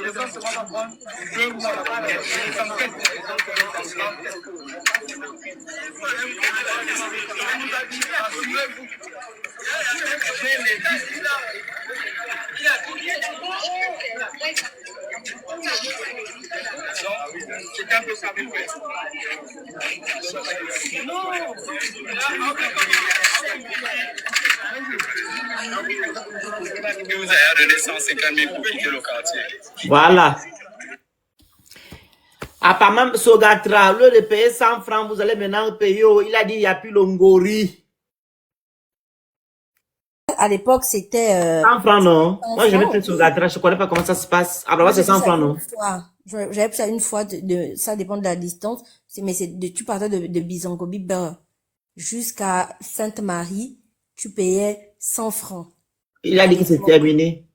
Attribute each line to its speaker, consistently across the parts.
Speaker 1: C'est un peu ça. Il vous a donné 150 000 pour quitter le quartier.
Speaker 2: Voilà. Apparemment, Sogatra, au lieu de payer 100 francs, vous allez maintenant payer. Il a dit il n'y a plus le ngori.
Speaker 3: À l'époque, c'était
Speaker 2: 100 francs, non?
Speaker 3: 100
Speaker 2: Moi, je vais
Speaker 3: francs.
Speaker 2: faire Sogatra, je ne connais pas comment ça se passe. Après, c'est 100 francs, non?
Speaker 3: J'avais pris ça une fois, ça dépend de la distance. Mais tu partais de Bizangobi jusqu'à Sainte-Marie, tu payais 100 francs.
Speaker 2: Il a dit que c'est terminé.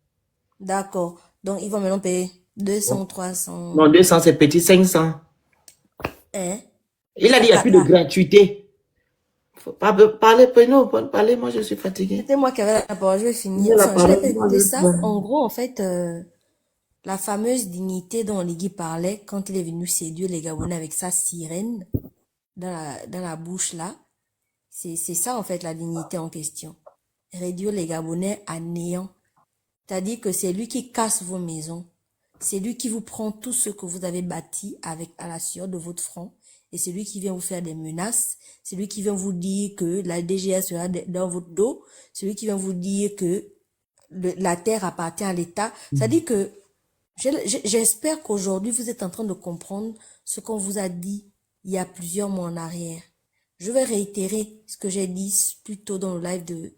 Speaker 3: D'accord. Donc, ils vont maintenant payer 200, 300.
Speaker 2: Non, 200, c'est petit, 500.
Speaker 3: Hein?
Speaker 2: Il a dit il n'y a plus de gratuité. Faut pas parler, parler, moi je suis fatigué.
Speaker 3: C'était moi qui avais la parole, je vais finir. Je vais écouter ça. En gros, en fait, la fameuse dignité dont Oligui parlait quand il est venu séduire les Gabonais avec sa sirène dans la bouche là, c'est ça en fait la dignité en question. Réduire les Gabonais à néant. C'est-à-dire que c'est lui qui casse vos maisons. C'est lui qui vous prend tout ce que vous avez bâti à la sueur de votre front. Et c'est lui qui vient vous faire des menaces. C'est lui qui vient vous dire que la DGA sera dans votre dos. C'est lui qui vient vous dire que la terre appartient à l'État. C'est-à-dire que j'espère qu'aujourd'hui, vous êtes en train de comprendre ce qu'on vous a dit il y a plusieurs mois en arrière. Je vais réitérer ce que j'ai dit plus tôt dans le live de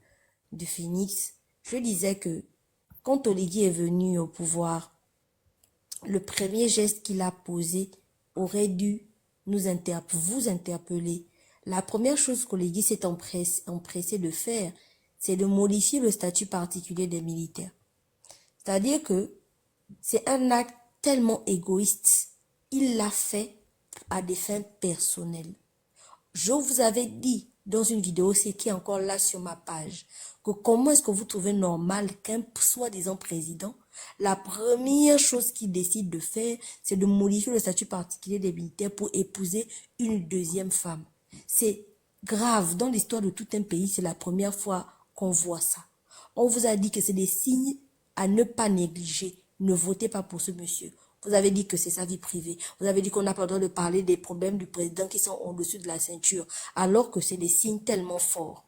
Speaker 3: Phoenix. Je disais que quand Oligui est venu au pouvoir, le premier geste qu'il a posé aurait dû vous interpeller. La première chose qu'Oligui s'est empressé de faire, c'est de modifier le statut particulier des militaires. C'est-à-dire que c'est un acte tellement égoïste. Il l'a fait à des fins personnelles. Je vous avais dit dans une vidéo, c'est qui est encore là sur ma page, que comment est-ce que vous trouvez normal qu'un soi-disant président, la première chose qu'il décide de faire, c'est de modifier le statut particulier des militaires pour épouser une deuxième femme. C'est grave. Dans l'histoire de tout un pays, c'est la première fois qu'on voit ça. On vous a dit que c'est des signes à ne pas négliger. Ne votez pas pour ce monsieur. Vous avez dit que c'est sa vie privée. Vous avez dit qu'on n'a pas le droit de parler des problèmes du président qui sont au-dessus de la ceinture. Alors que c'est des signes tellement forts.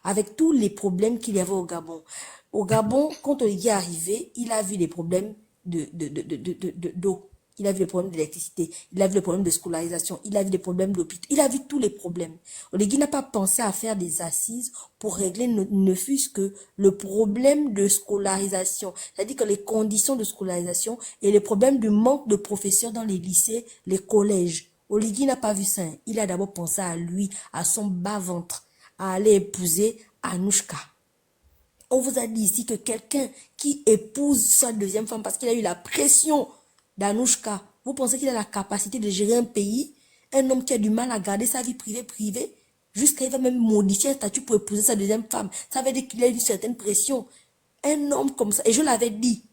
Speaker 3: Avec tous les problèmes qu'il y avait au Gabon. Au Gabon, quand Oligui est arrivé, il a vu des problèmes d'eau. Il a vu les problèmes d'électricité. Il a vu les problèmes de scolarisation. Il a vu des problèmes d'hôpital. Il a vu tous les problèmes. Oligui n'a pas pensé à faire des assises pour régler ne fût-ce que le problème de scolarisation. C'est-à-dire que les conditions de scolarisation et les problèmes du manque de professeurs dans les lycées, les collèges. Oligui n'a pas vu ça. Il a d'abord pensé à lui, à son bas-ventre, à aller épouser Anouchka. On vous a dit ici que quelqu'un qui épouse sa deuxième femme parce qu'il a eu la pression d'Anouchka, vous pensez qu'il a la capacité de gérer un pays? Un homme qui a du mal à garder sa vie privée, jusqu'à il va même modifier un statut pour épouser sa deuxième femme. Ça veut dire qu'il a une certaine pression. Un homme comme ça, et je l'avais dit,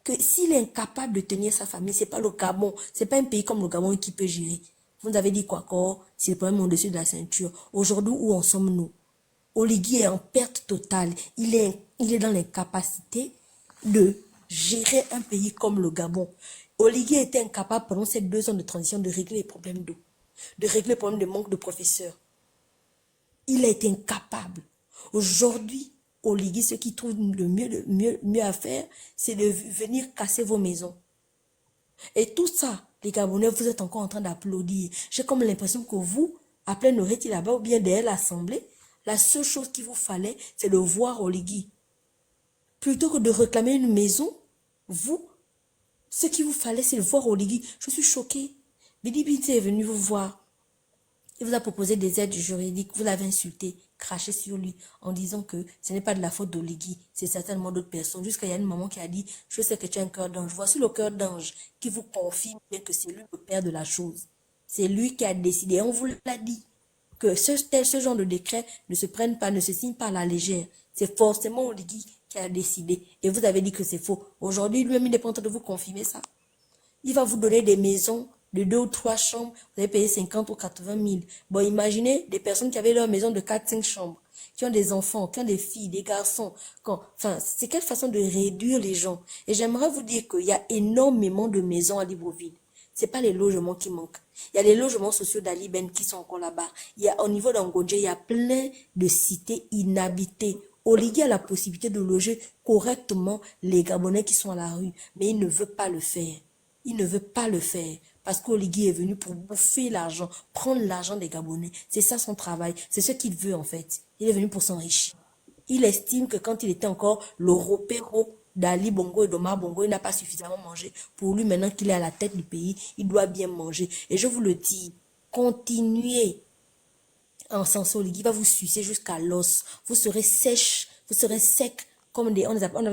Speaker 3: que s'il est incapable de tenir sa famille, c'est pas le Gabon, c'est pas un pays comme le Gabon qui peut gérer. Vous nous avez dit quoi encore? C'est le problème au-dessus de la ceinture. Aujourd'hui, où en sommes-nous? Oligui est en perte totale. Il est dans l'incapacité de gérer un pays comme le Gabon. Oligui était incapable pendant ces 2 ans de transition de régler les problèmes d'eau, de régler les problèmes de manque de professeurs. Il a été incapable. Aujourd'hui, Oligui, ce qu'il trouve le mieux à faire, c'est de venir casser vos maisons. Et tout ça, les Gabonais, vous êtes encore en train d'applaudir. J'ai comme l'impression que vous, à plein oreille là-bas ou bien derrière l'Assemblée, la seule chose qu'il vous fallait, c'est de voir Oligui. Plutôt que de réclamer une maison, vous, ce qu'il vous fallait, c'est de voir Oligui. Je suis choquée. Bidi Binti est venu vous voir. Il vous a proposé des aides juridiques. Vous l'avez insulté, craché sur lui en disant que ce n'est pas de la faute d'Oligui. C'est certainement d'autres personnes. Jusqu'à il y a une maman qui a dit, je sais que tu as un cœur d'ange. Voici le cœur d'ange qui vous confirme bien que c'est lui le père de la chose. C'est lui qui a décidé. On vous l'a dit. Que ce genre de décret ne se prenne pas, ne se signe pas à la légère. C'est forcément Oligui qui a décidé. Et vous avez dit que c'est faux. Aujourd'hui, lui-même, il est pas en train de vous confirmer ça. Il va vous donner des maisons de 2 ou 3 chambres. Vous allez payer 50 ou 80 000. Bon, imaginez des personnes qui avaient leur maison de 4-5 chambres, qui ont des enfants, qui ont des filles, des garçons. Enfin, c'est quelle façon de réduire les gens. Et j'aimerais vous dire qu'il y a énormément de maisons à Libreville. C'est pas les logements qui manquent. Il y a les logements sociaux d'Ali Ben qui sont encore là-bas. Il y a, au niveau d'Angodje, il y a plein de cités inhabitées. Oligui a la possibilité de loger correctement les Gabonais qui sont à la rue, mais il ne veut pas le faire. Il ne veut pas le faire parce qu'Oligui est venu pour bouffer l'argent, prendre l'argent des Gabonais. C'est ça son travail, c'est ce qu'il veut en fait. Il est venu pour s'enrichir. Il estime que quand il était encore le ropéro d'Ali Bongo et d'Omar Bongo, il n'a pas suffisamment mangé. Pour lui, maintenant qu'il est à la tête du pays, il doit bien manger. Et je vous le dis, continuez en sens Oligui va vous sucer jusqu'à l'os. Vous serez sèche, vous serez sec comme des, on les appelle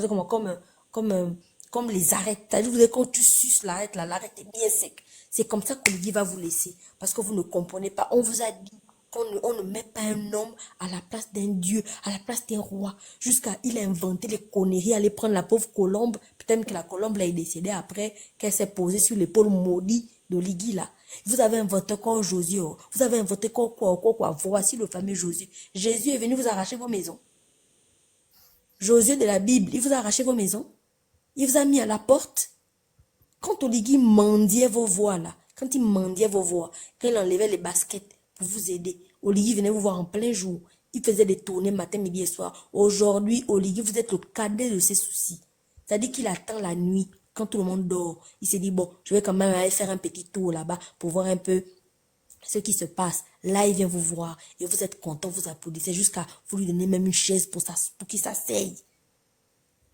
Speaker 3: comme les arêtes. C'est-à-dire, vous savez, quand tu suces l'arête, là, l'arête est bien sec. C'est comme ça qu'Oligui va vous laisser. Parce que vous ne comprenez pas. On vous a dit qu'on ne met pas un homme à la place d'un dieu, à la place d'un roi. Jusqu'à, il a inventé les conneries, aller prendre la pauvre colombe. Peut-être que la colombe, là, est décédée après qu'elle s'est posée sur l'épaule maudite d'Oligui, là. Vous avez inventé quoi, Josué? Vous avez inventé quoi? Voici le fameux Josué. Jésus est venu vous arracher vos maisons. Josué de la Bible, il vous a arraché vos maisons. Il vous a mis à la porte. Quand Oligui mendiait vos voix, là, quand il mendiait vos voix, quand il enlevait les baskets pour vous aider, Oligui venait vous voir en plein jour. Il faisait des tournées matin, midi et soir. Aujourd'hui, Oligui, vous êtes le cadet de ses soucis. C'est-à-dire qu'il attend la nuit, quand tout le monde dort. Il s'est dit, bon, je vais quand même aller faire un petit tour là-bas pour voir un peu ce qui se passe. Là, il vient vous voir et vous êtes content, vous applaudissez jusqu'à vous lui donner même une chaise pour qu'il s'asseye.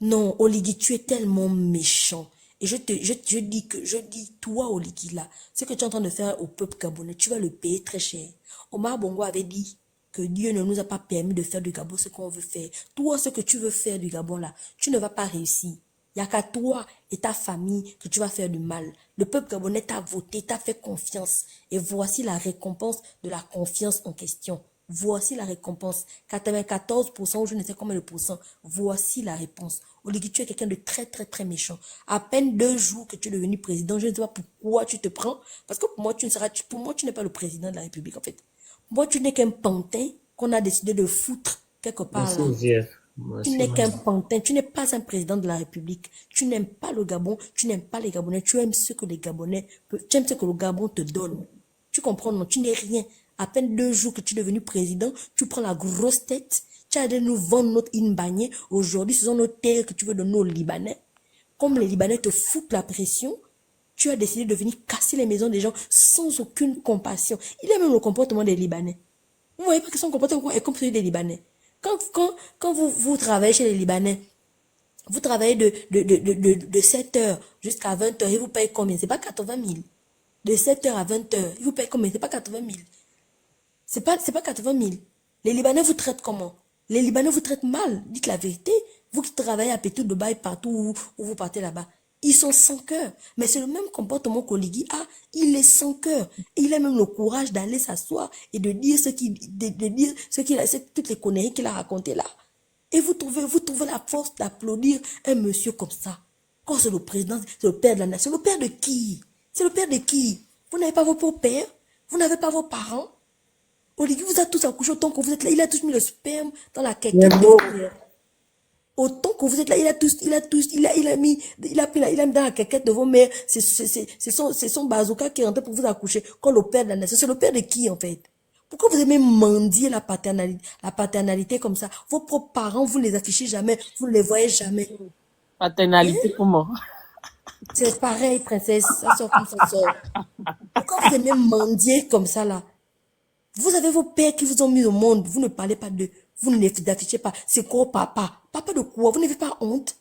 Speaker 3: Non, Oligui, tu es tellement méchant. Et je dis, toi, Oligui, là, ce que tu es en train de faire au peuple gabonais, tu vas le payer très cher. Omar Bongo avait dit que Dieu ne nous a pas permis de faire du Gabon ce qu'on veut faire. Toi, ce que tu veux faire du Gabon, là, tu ne vas pas réussir. Il n'y a qu'à toi et ta famille que tu vas faire du mal. Le peuple gabonais t'a voté, t'a fait confiance. Et voici la récompense de la confiance en question. Voici la récompense. 94% ou je ne sais combien de pourcents. Voici la réponse. Oligui, tu es quelqu'un de très, très, très méchant. À peine 2 jours que tu es devenu président, je ne sais pas pourquoi tu te prends. Parce que pour moi, tu n'es pas le président de la République, en fait. Pour moi, tu n'es qu'un pantin qu'on a décidé de foutre quelque part là. Tu n'es qu'un pantin, tu n'es pas un président de la République. Tu n'aimes pas le Gabon, tu n'aimes pas les Gabonais, tu aimes ce que les Gabonais, tu aimes ce que le Gabon te donne. Tu comprends, non? Tu n'es rien. À peine 2 jours que tu es devenu président, tu prends la grosse tête, tu as de nous vendre notre Inbagné. Aujourd'hui, ce sont nos terres que tu veux donner aux Libanais. Comme les Libanais te foutent la pression, tu as décidé de venir casser les maisons des gens sans aucune compassion. Il a même le comportement des Libanais. Vous voyez pas que son comportement est comme celui des Libanais. Quand vous travaillez chez les Libanais, vous travaillez de 7 heures jusqu'à 20 heures, ils vous payent combien? C'est pas 80 000. De 7 heures à 20 heures, ils vous payent combien? C'est pas 80 000. C'est pas 80 000. Les Libanais vous traitent comment? Les Libanais vous traitent mal. Dites la vérité. Vous qui travaillez à Pétou, Dubaï, partout où vous partez là-bas. Ils sont sans cœur. Mais c'est le même comportement qu'Oligui a. Il est sans cœur. Et il a même le courage d'aller s'asseoir et de dire toutes les conneries qu'il a racontées là. Et vous trouvez la force d'applaudir un monsieur comme ça. Quand c'est le président, c'est le père de la nation. Le père de qui? C'est le père de qui? Vous n'avez pas vos propres pères? Vous n'avez pas vos parents? Oligui vous a tous accouché autant que vous êtes là. Il a tous mis le sperme dans la quéquette de vos mères. Autant que vous êtes là, il a mis dans la quéquette de vos mères. C'est son bazooka qui est rentré pour vous accoucher. Quand le père de la nation, c'est le père de qui en fait? Pourquoi vous aimez mendier la paternalité comme ça? Vos propres parents, vous ne les affichez jamais, vous ne les voyez jamais.
Speaker 4: Paternalité comment?
Speaker 3: C'est pareil, princesse, ça sort comme ça sort. Pourquoi vous aimez mendier comme ça là? Vous avez vos pères qui vous ont mis au monde, vous ne parlez pas d'eux, vous ne les affichez pas. C'est quoi papa? Papa de quoi? Vous n'avez pas honte?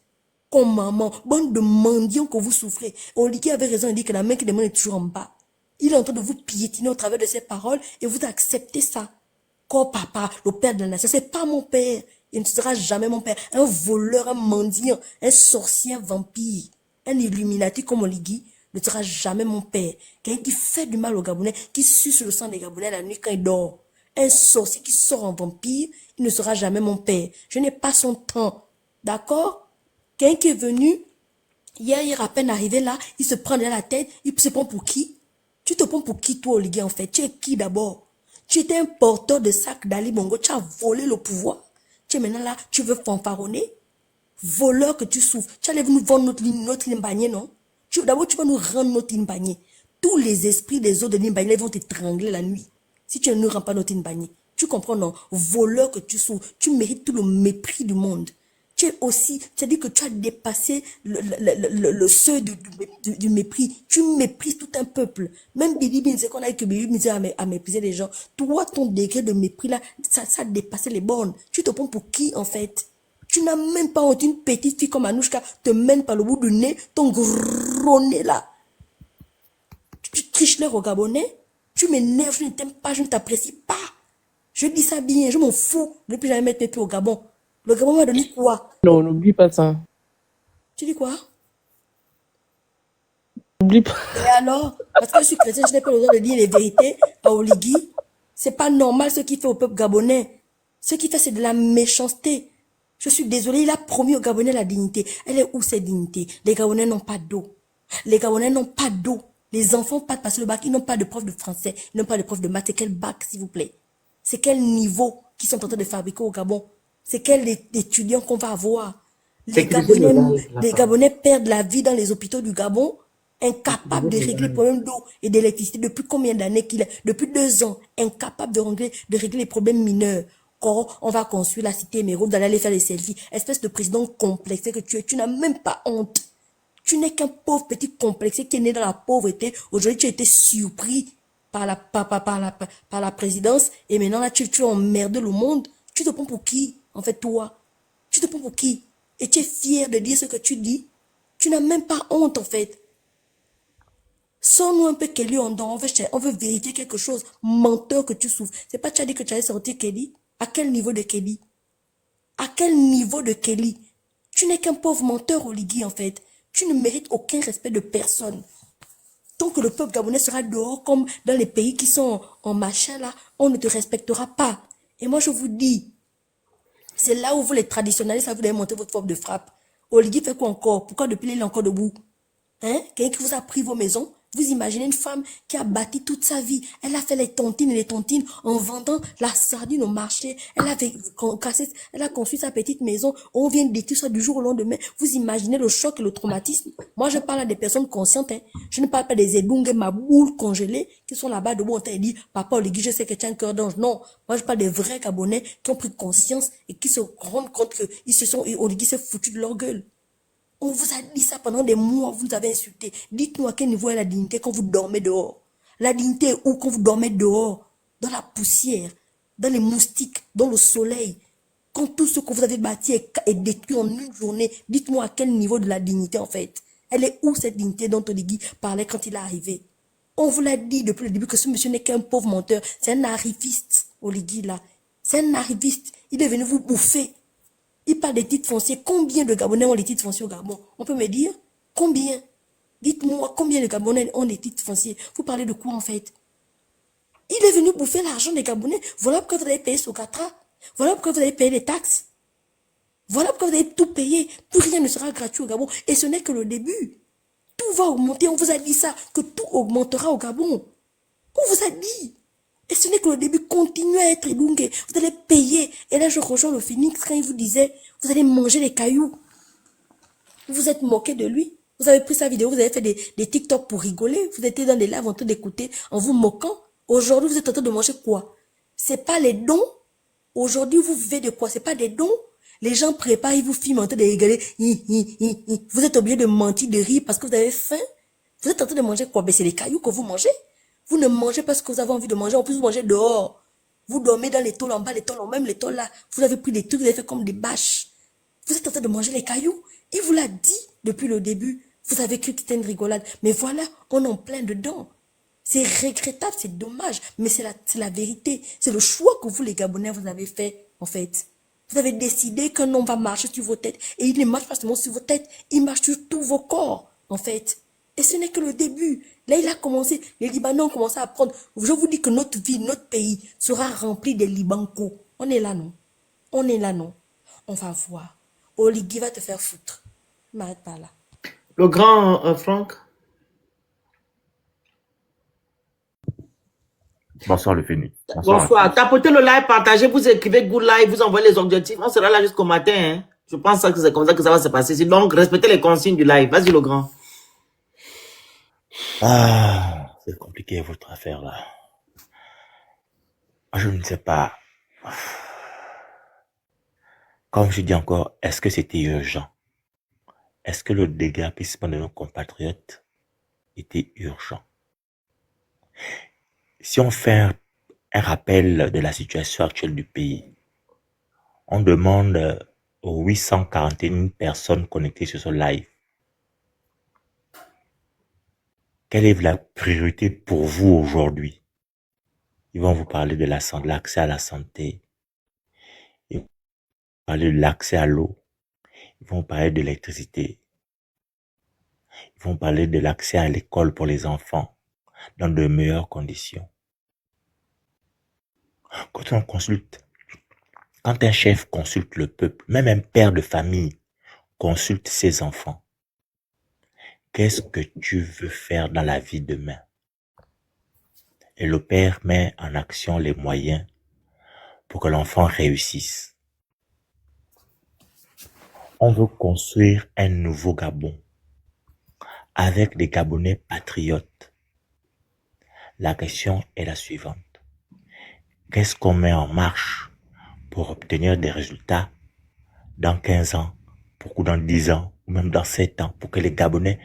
Speaker 3: Comme maman, bande de mendiants que vous souffrez. Oligui avait raison, il dit que la main qui demande est toujours en bas. Il est en train de vous piétiner au travers de ses paroles et vous acceptez ça. Comme papa, le père de la nation, c'est pas mon père. Il ne sera jamais mon père. Un voleur, un mendiant, un sorcier, un vampire, un illuminati comme Oligui ne sera jamais mon père. Quelqu'un qui fait du mal aux Gabonais, qui suce le sang des Gabonais la nuit quand il dort. Un sorcier qui sort en vampire, il ne sera jamais mon père. Je n'ai pas son temps. D'accord? Quelqu'un qui est venu, hier à peine arrivé là, il se prend dans la tête, il se prend pour qui? Tu te prends pour qui, toi, Olivier, en fait? Tu es qui d'abord? Tu étais un porteur de sac d'Ali Bongo, tu as volé le pouvoir. Tu es maintenant là, tu veux fanfaronner? Voleur que tu souffres. Tu allais nous vendre notre limbagné, non? D'abord, tu vas nous rendre notre limbagné. Tous les esprits des autres de limbagné vont t'étrangler la nuit. Si tu ne rends pas notre limbagné. Tu comprends, non? Voleur que tu souffres. Tu mérites tout le mépris du monde. Tu es aussi, c'est-à-dire que tu as dépassé le seuil du mépris. Tu méprises tout un peuple. Même Billy Bin, c'est qu'on a dit que Billy Bin a méprisé les gens. Toi, ton degré de mépris là, ça a dépassé les bornes. Tu te prends pour qui, en fait? Tu n'as même pas honte. Une petite fille comme Anouchka te mène par le bout du nez, ton gros nez là. Tu triches l'air au Gabonais. Tu m'énerves, je ne t'aime pas, je ne t'apprécie pas. Je dis ça bien, je m'en fous. Depuis jamais mettre mes pieds au Gabon. Le Gabon m'a donné quoi?
Speaker 4: Non, n'oublie pas ça.
Speaker 3: Tu dis quoi?
Speaker 4: N'oublie pas.
Speaker 3: Et alors, parce que je suis chrétien, je n'ai pas le droit de dire les vérités à Oligui. C'est pas normal ce qu'il fait au peuple gabonais. Ce qu'il fait, c'est de la méchanceté. Je suis désolée, il a promis aux Gabonais la dignité. Elle est où cette dignité? Les Gabonais n'ont pas d'eau. Les Gabonais n'ont pas d'eau. Les enfants pas de passer le bac, ils n'ont pas de prof de français, ils n'ont pas de prof de maths. C'est quel bac, s'il vous plaît? C'est quel niveau qu'ils sont en train de fabriquer au Gabon? C'est quel étudiant qu'on va avoir? Les Gabonais perdent la vie dans les hôpitaux du Gabon, incapables de régler les problèmes d'eau et d'électricité. Depuis combien d'années qu'il est? Depuis 2 ans, incapables de régler les problèmes mineurs. Quand on va construire la cité émeraude, d'aller aller faire les selfies. Espèce de président complexé que tu es, tu n'as même pas honte. Tu n'es qu'un pauvre petit complexé qui est né dans la pauvreté. Aujourd'hui, tu as été surpris par la présidence et maintenant là, tu emmerdes le monde. Tu te prends pour qui, en fait, toi? Tu te prends pour qui? Et tu es fier de dire ce que tu dis? Tu n'as même pas honte, en fait. Sors-nous un peu Kelly, on veut vérifier quelque chose. Menteur que tu souffres. C'est pas tu as dit que tu allais sortir Kelly? À quel niveau de Kelly? À quel niveau de Kelly? Tu n'es qu'un pauvre menteur, Oligui, en fait. Tu ne mérites aucun respect de personne. Tant que le peuple gabonais sera dehors, comme dans les pays qui sont en machin là, on ne te respectera pas. Et moi, je vous dis, c'est là où vous, les traditionnalistes, vous devez monter votre forme de frappe. Oligui fait quoi encore? Pourquoi depuis là, il est encore debout? Hein? Quelqu'un qui vous a pris vos maisons? Vous imaginez une femme qui a bâti toute sa vie. Elle a fait les tontines et les tontines en vendant la sardine au marché. Elle a construit sa petite maison. On vient de détruire ça du jour au lendemain. Vous imaginez le choc et le traumatisme? Moi, je parle à des personnes conscientes. Hein. Je ne parle pas des Edung et ma boule congelée qui sont là-bas debout. On t'a dit, papa Oligui, je sais que tu as un cœur d'ange. Non. Moi, je parle des vrais Gabonais qui ont pris conscience et qui se rendent compte que Oligui s'est foutu de leur gueule. On vous a dit ça pendant des mois, vous nous avez insulté. Dites-nous à quel niveau est la dignité quand vous dormez dehors. La dignité est où quand vous dormez dehors? Dans la poussière, dans les moustiques, dans le soleil. Quand tout ce que vous avez bâti est détruit en une journée, dites-moi à quel niveau de la dignité en fait. Elle est où cette dignité dont Oligui parlait quand il est arrivé? On vous l'a dit depuis le début que ce monsieur n'est qu'un pauvre menteur. C'est un arriviste, Oligui là. C'est un arriviste. Il est venu vous bouffer. Il parle des titres fonciers. Combien de Gabonais ont les titres fonciers au Gabon? On peut me dire? Combien? Dites-moi combien de Gabonais ont les titres fonciers? Vous parlez de quoi en fait? Il est venu bouffer l'argent des Gabonais. Voilà pourquoi vous avez payé Socatra. Voilà pourquoi vous avez payé les taxes. Voilà pourquoi vous avez tout payé. Plus rien ne sera gratuit au Gabon. Et ce n'est que le début. Tout va augmenter. On vous a dit ça, que tout augmentera au Gabon. On vous a dit. Et ce n'est que le début, continuez à être élongué. Vous allez payer. Et là, je rejoins le Phoenix quand il vous disait, vous allez manger les cailloux. Vous vous êtes moqué de lui. Vous avez pris sa vidéo, vous avez fait des TikTok pour rigoler. Vous étiez dans les lives en train d'écouter, en vous moquant. Aujourd'hui, vous êtes en train de manger quoi? C'est pas les dons. Aujourd'hui, vous vivez de quoi? C'est pas des dons. Les gens préparent, ils vous filment en train de rigoler. Vous êtes obligé de mentir, de rire parce que vous avez faim. Vous êtes en train de manger quoi? Ben, c'est les cailloux que vous mangez. Vous ne mangez pas ce que vous avez envie de manger. En plus, vous mangez dehors. Vous dormez dans les tôles en bas, les tôles en même les tôles là. Vous avez pris des trucs, vous avez fait comme des bâches. Vous êtes en train de manger les cailloux. Il vous l'a dit depuis le début. Vous avez cru que c'était une rigolade. Mais voilà, on en plein dedans. C'est regrettable, c'est dommage. Mais c'est la vérité. C'est le choix que vous, les Gabonais, vous avez fait, en fait. Vous avez décidé qu'un homme va marcher sur vos têtes. Et il ne marche pas seulement sur vos têtes. Il marche sur tous vos corps, en fait. Et ce n'est que le début. Là, il a commencé. Les Libanais ont commencé à prendre. Je vous dis que notre vie, notre pays sera rempli de Libancos. On est là, non? On est là, non? On va voir. Oligui va te faire foutre. Je m'arrête pas là.
Speaker 2: Le grand Franck.
Speaker 5: Bonsoir le Phénix.
Speaker 2: Bonsoir. Tapotez le like, partagez, vous écrivez good live, vous envoyez les objectifs. On sera là jusqu'au matin. Hein. Je pense que c'est comme ça que ça va se passer. Donc, respectez les consignes du live. Vas-y, le grand.
Speaker 5: Ah, c'est compliqué votre affaire là. Je ne sais pas. Comme je dis encore, est-ce que c'était urgent? Est-ce que le déguerpissement de nos compatriotes était urgent? Si on fait un rappel de la situation actuelle du pays, on demande aux 841 personnes connectées sur ce live, quelle est la priorité pour vous aujourd'hui? Ils vont vous parler de l'accès à la santé, ils vont parler de l'accès à l'eau, ils vont parler de l'électricité, ils vont parler de l'accès à l'école pour les enfants dans de meilleures conditions. Quand un chef consulte le peuple, même un père de famille consulte ses enfants, qu'est-ce que tu veux faire dans la vie demain? Et le père met en action les moyens pour que l'enfant réussisse. On veut construire un nouveau Gabon avec des Gabonais patriotes. La question est la suivante. Qu'est-ce qu'on met en marche pour obtenir des résultats dans 15 ans, ou dans 10 ans, ou même dans 7 ans, pour que les Gabonais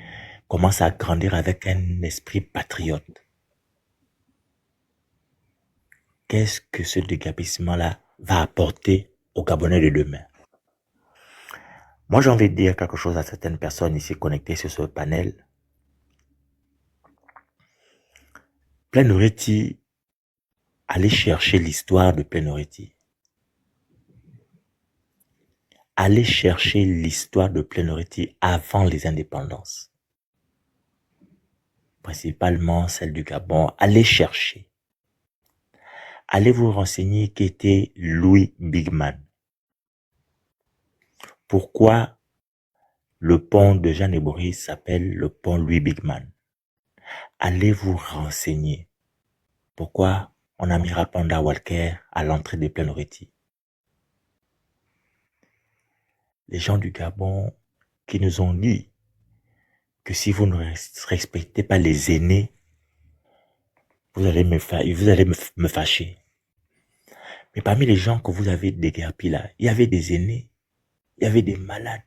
Speaker 5: commencent à grandir avec un esprit patriote? Qu'est-ce que ce déguerpissement-là va apporter aux Gabonais de demain? Moi, j'ai envie de dire quelque chose à certaines personnes ici connectées sur ce panel. Plein-Oriti, allez chercher l'histoire de Plein-Oriti. Allez chercher l'histoire de Plein-Oriti avant les indépendances. Principalement celle du Gabon. Allez chercher. Allez vous renseigner qui était Louis Bigman. Pourquoi le pont de Jeanne et Boris s'appelle le pont Louis Bigman? Allez vous renseigner. Pourquoi on a mis Rapanda Walker à l'entrée des Plein-Oriti? Les gens du Gabon qui nous ont dit que si vous ne respectez pas les aînés, vous allez me fâcher. Mais parmi les gens que vous avez déguerpis là, il y avait des aînés, il y avait des malades,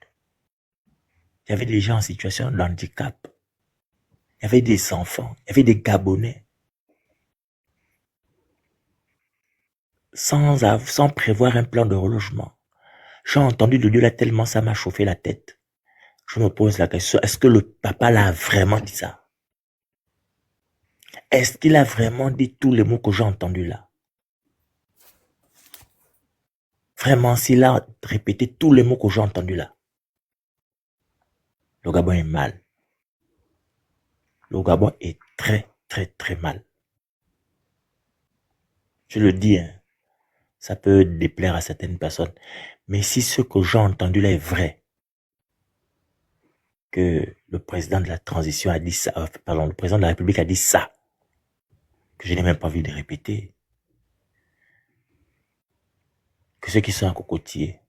Speaker 5: il y avait des gens en situation de handicap, il y avait des enfants, il y avait des Gabonais. Sans prévoir un plan de relogement. J'ai entendu de Dieu là tellement ça m'a chauffé la tête. Je me pose la question, est-ce que le papa là a vraiment dit ça? Est-ce qu'il a vraiment dit tous les mots que j'ai entendus là? Vraiment, s'il a répété tous les mots que j'ai entendus là, le Gabon est mal. Le Gabon est très, très, très mal. Je le dis, hein, ça peut déplaire à certaines personnes. Mais si ce que j'ai entendu là est vrai, que le président de la transition a dit ça, le président de la République a dit ça, que je n'ai même pas envie de répéter, que ceux qui sont à Cocotier,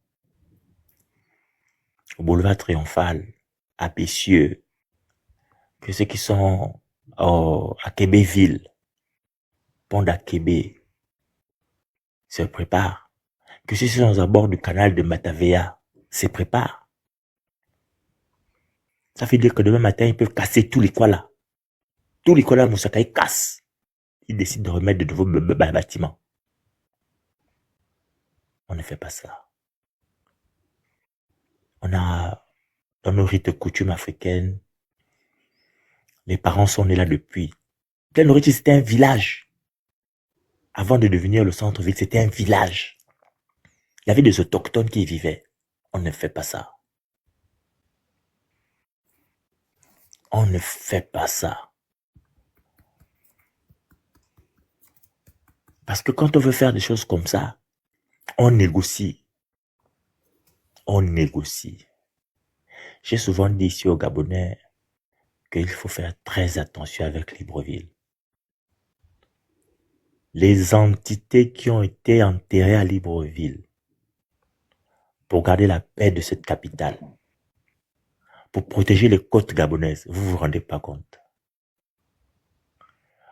Speaker 5: au boulevard Triomphal, à Pessieux, que ceux qui sont à Québéville, pont d'Akébé, se préparent, que ceux qui sont à bord du canal de Matavea se préparent. Ça veut dire que demain matin, ils peuvent casser tous les Kuala. Tous les Kuala Moussaka, ils cassent. Ils décident de remettre de nouveaux bâtiments. On ne fait pas ça. On a, dans nos rites coutumes africaines, les parents sont nés là depuis. Plein-Oriti, c'était un village. Avant de devenir le centre-ville, c'était un village. Il y avait des autochtones qui y vivaient. On ne fait pas ça. On ne fait pas ça. Parce que quand on veut faire des choses comme ça, on négocie. on négocie. J'ai souvent dit ici aux Gabonais qu'il faut faire très attention avec Libreville. Les entités qui ont été enterrées à Libreville pour garder la paix de cette capitale, pour protéger les côtes gabonaises, vous vous rendez pas compte.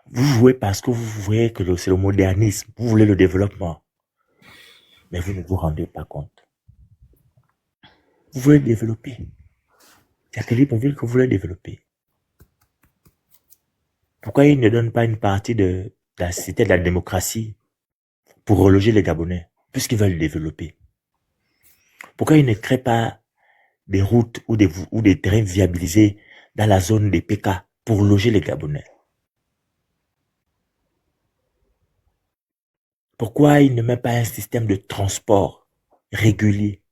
Speaker 5: Vous jouez parce que vous voyez que c'est le modernisme, vous voulez le développement, mais vous ne vous rendez pas compte. Vous voulez développer. C'est que Libreville que vous voulez développer. Pourquoi ils ne donnent pas une partie de la cité de la démocratie pour reloger les Gabonais, puisqu'ils veulent développer? Pourquoi ils ne créent pas des routes ou des terrains viabilisés dans la zone des PK pour loger les Gabonais? Pourquoi ils ne mettent pas un système de transport régulier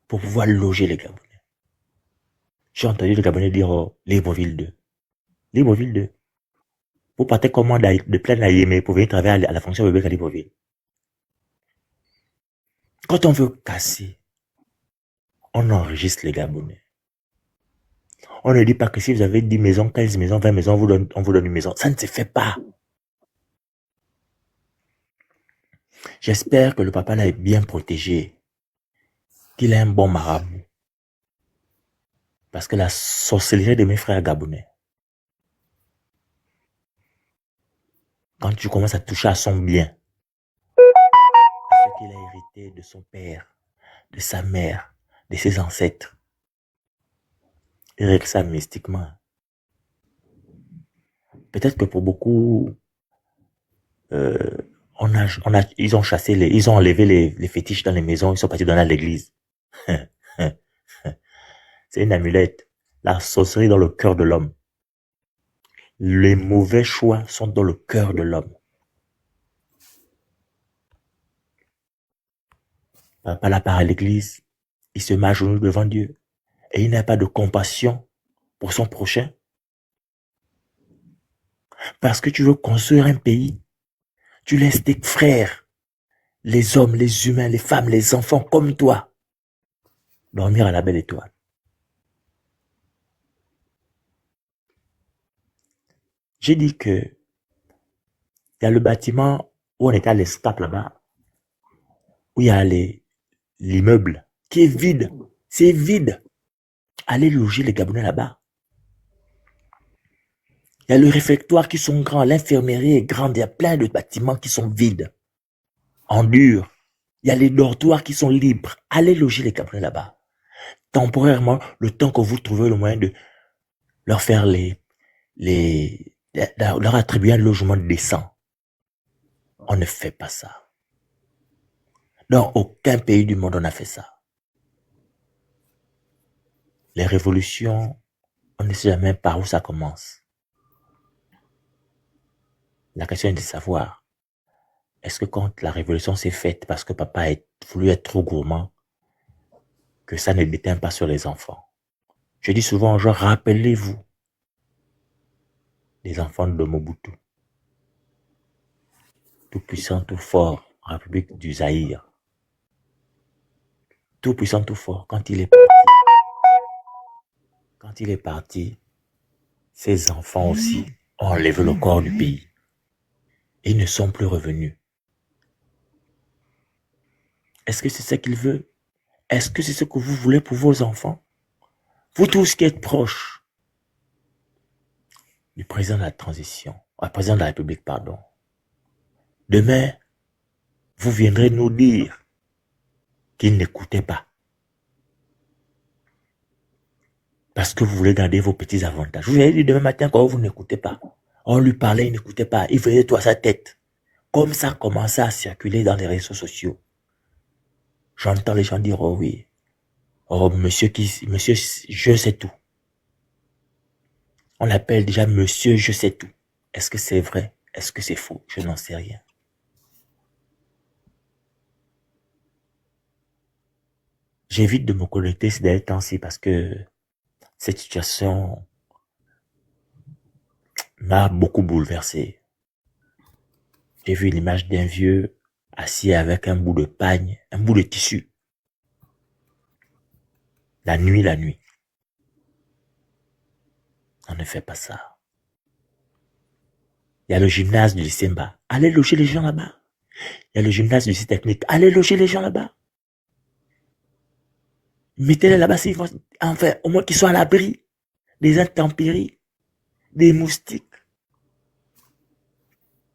Speaker 5: pour pouvoir loger les Gabonais? J'ai entendu les Gabonais dire Libreville 2. Libreville 2. Vous partez comment de Plaine à Yémé pour venir travailler à la fonction publique à Libreville? Quand on veut casser, on enregistre les Gabonais. On ne dit pas que si vous avez 10 maisons, 15 maisons, 20 maisons, on vous donne une maison. Ça ne se fait pas. J'espère que le papa là est bien protégé, qu'il a un bon marabout. Parce que la sorcellerie de mes frères gabonais, quand tu commences à toucher à son bien, à ce qu'il a hérité de son père, de sa mère, de ses ancêtres, il règle ça mystiquement. Peut-être que pour beaucoup, ils ont chassé ils ont enlevé les fétiches dans les maisons, ils sont partis donner à l'église. C'est une amulette. La sorcellerie dans le cœur de l'homme. Les mauvais choix sont dans le cœur de l'homme. Papa là part à l'église, il se met à genoux devant Dieu et il n'a pas de compassion pour son prochain. Parce que tu veux construire un pays, tu laisses tes frères, les hommes, les humains, les femmes, les enfants comme toi, dormir à la belle étoile. J'ai dit que il y a le bâtiment où on était à l'ESCAP là-bas, où il y a l'immeuble qui est vide. C'est vide. Allez loger les Gabonais là-bas. Il y a le réfectoire qui sont grands, l'infirmerie est grande, il y a plein de bâtiments qui sont vides, en dur. Il y a les dortoirs qui sont libres. Allez loger les Gabonais là-bas. Temporairement, le temps que vous trouvez le moyen de leur faire leur attribuer un logement décent. On ne fait pas ça. Dans aucun pays du monde on a fait ça. Les révolutions, on ne sait jamais par où ça commence. La question est de savoir, est-ce que quand la révolution s'est faite parce que papa a voulu être trop gourmand, que ça ne déteint pas sur les enfants? Je dis souvent aux gens, rappelez-vous des enfants de Mobutu. Tout puissant, tout fort, République du Zaïre. Tout puissant, tout fort, quand il est parti, ses enfants aussi ont enlevé le corps du pays. Et ils ne sont plus revenus. Est-ce que c'est ce qu'il veut? Est-ce que c'est ce que vous voulez pour vos enfants? Vous tous qui êtes proches du président de la transition, président de la République, pardon. Demain, vous viendrez nous dire qu'il n'écoutait pas. Parce que vous voulez garder vos petits avantages. Vous avez dit demain matin quand vous n'écoutez pas. On lui parlait, il n'écoutait pas. Il faisait tout à sa tête. Comme ça commençait à circuler dans les réseaux sociaux. J'entends les gens dire, oh oui. Oh, monsieur, je sais tout. On l'appelle déjà monsieur, je sais tout. Est-ce que c'est vrai? Est-ce que c'est faux? Je n'en sais rien. J'évite de me connecter ces derniers temps-ci parce que cette situation m'a beaucoup bouleversé. J'ai vu l'image d'un vieux assis avec un bout de pagne, un bout de tissu. La nuit. On ne fait pas ça. Il y a le gymnase du lycée Mba. Allez loger les gens là-bas. Il y a le gymnase du lycée technique. Allez loger les gens là-bas. Mettez-les là-bas, enfin, au moins qu'ils soient à l'abri des intempéries, des moustiques.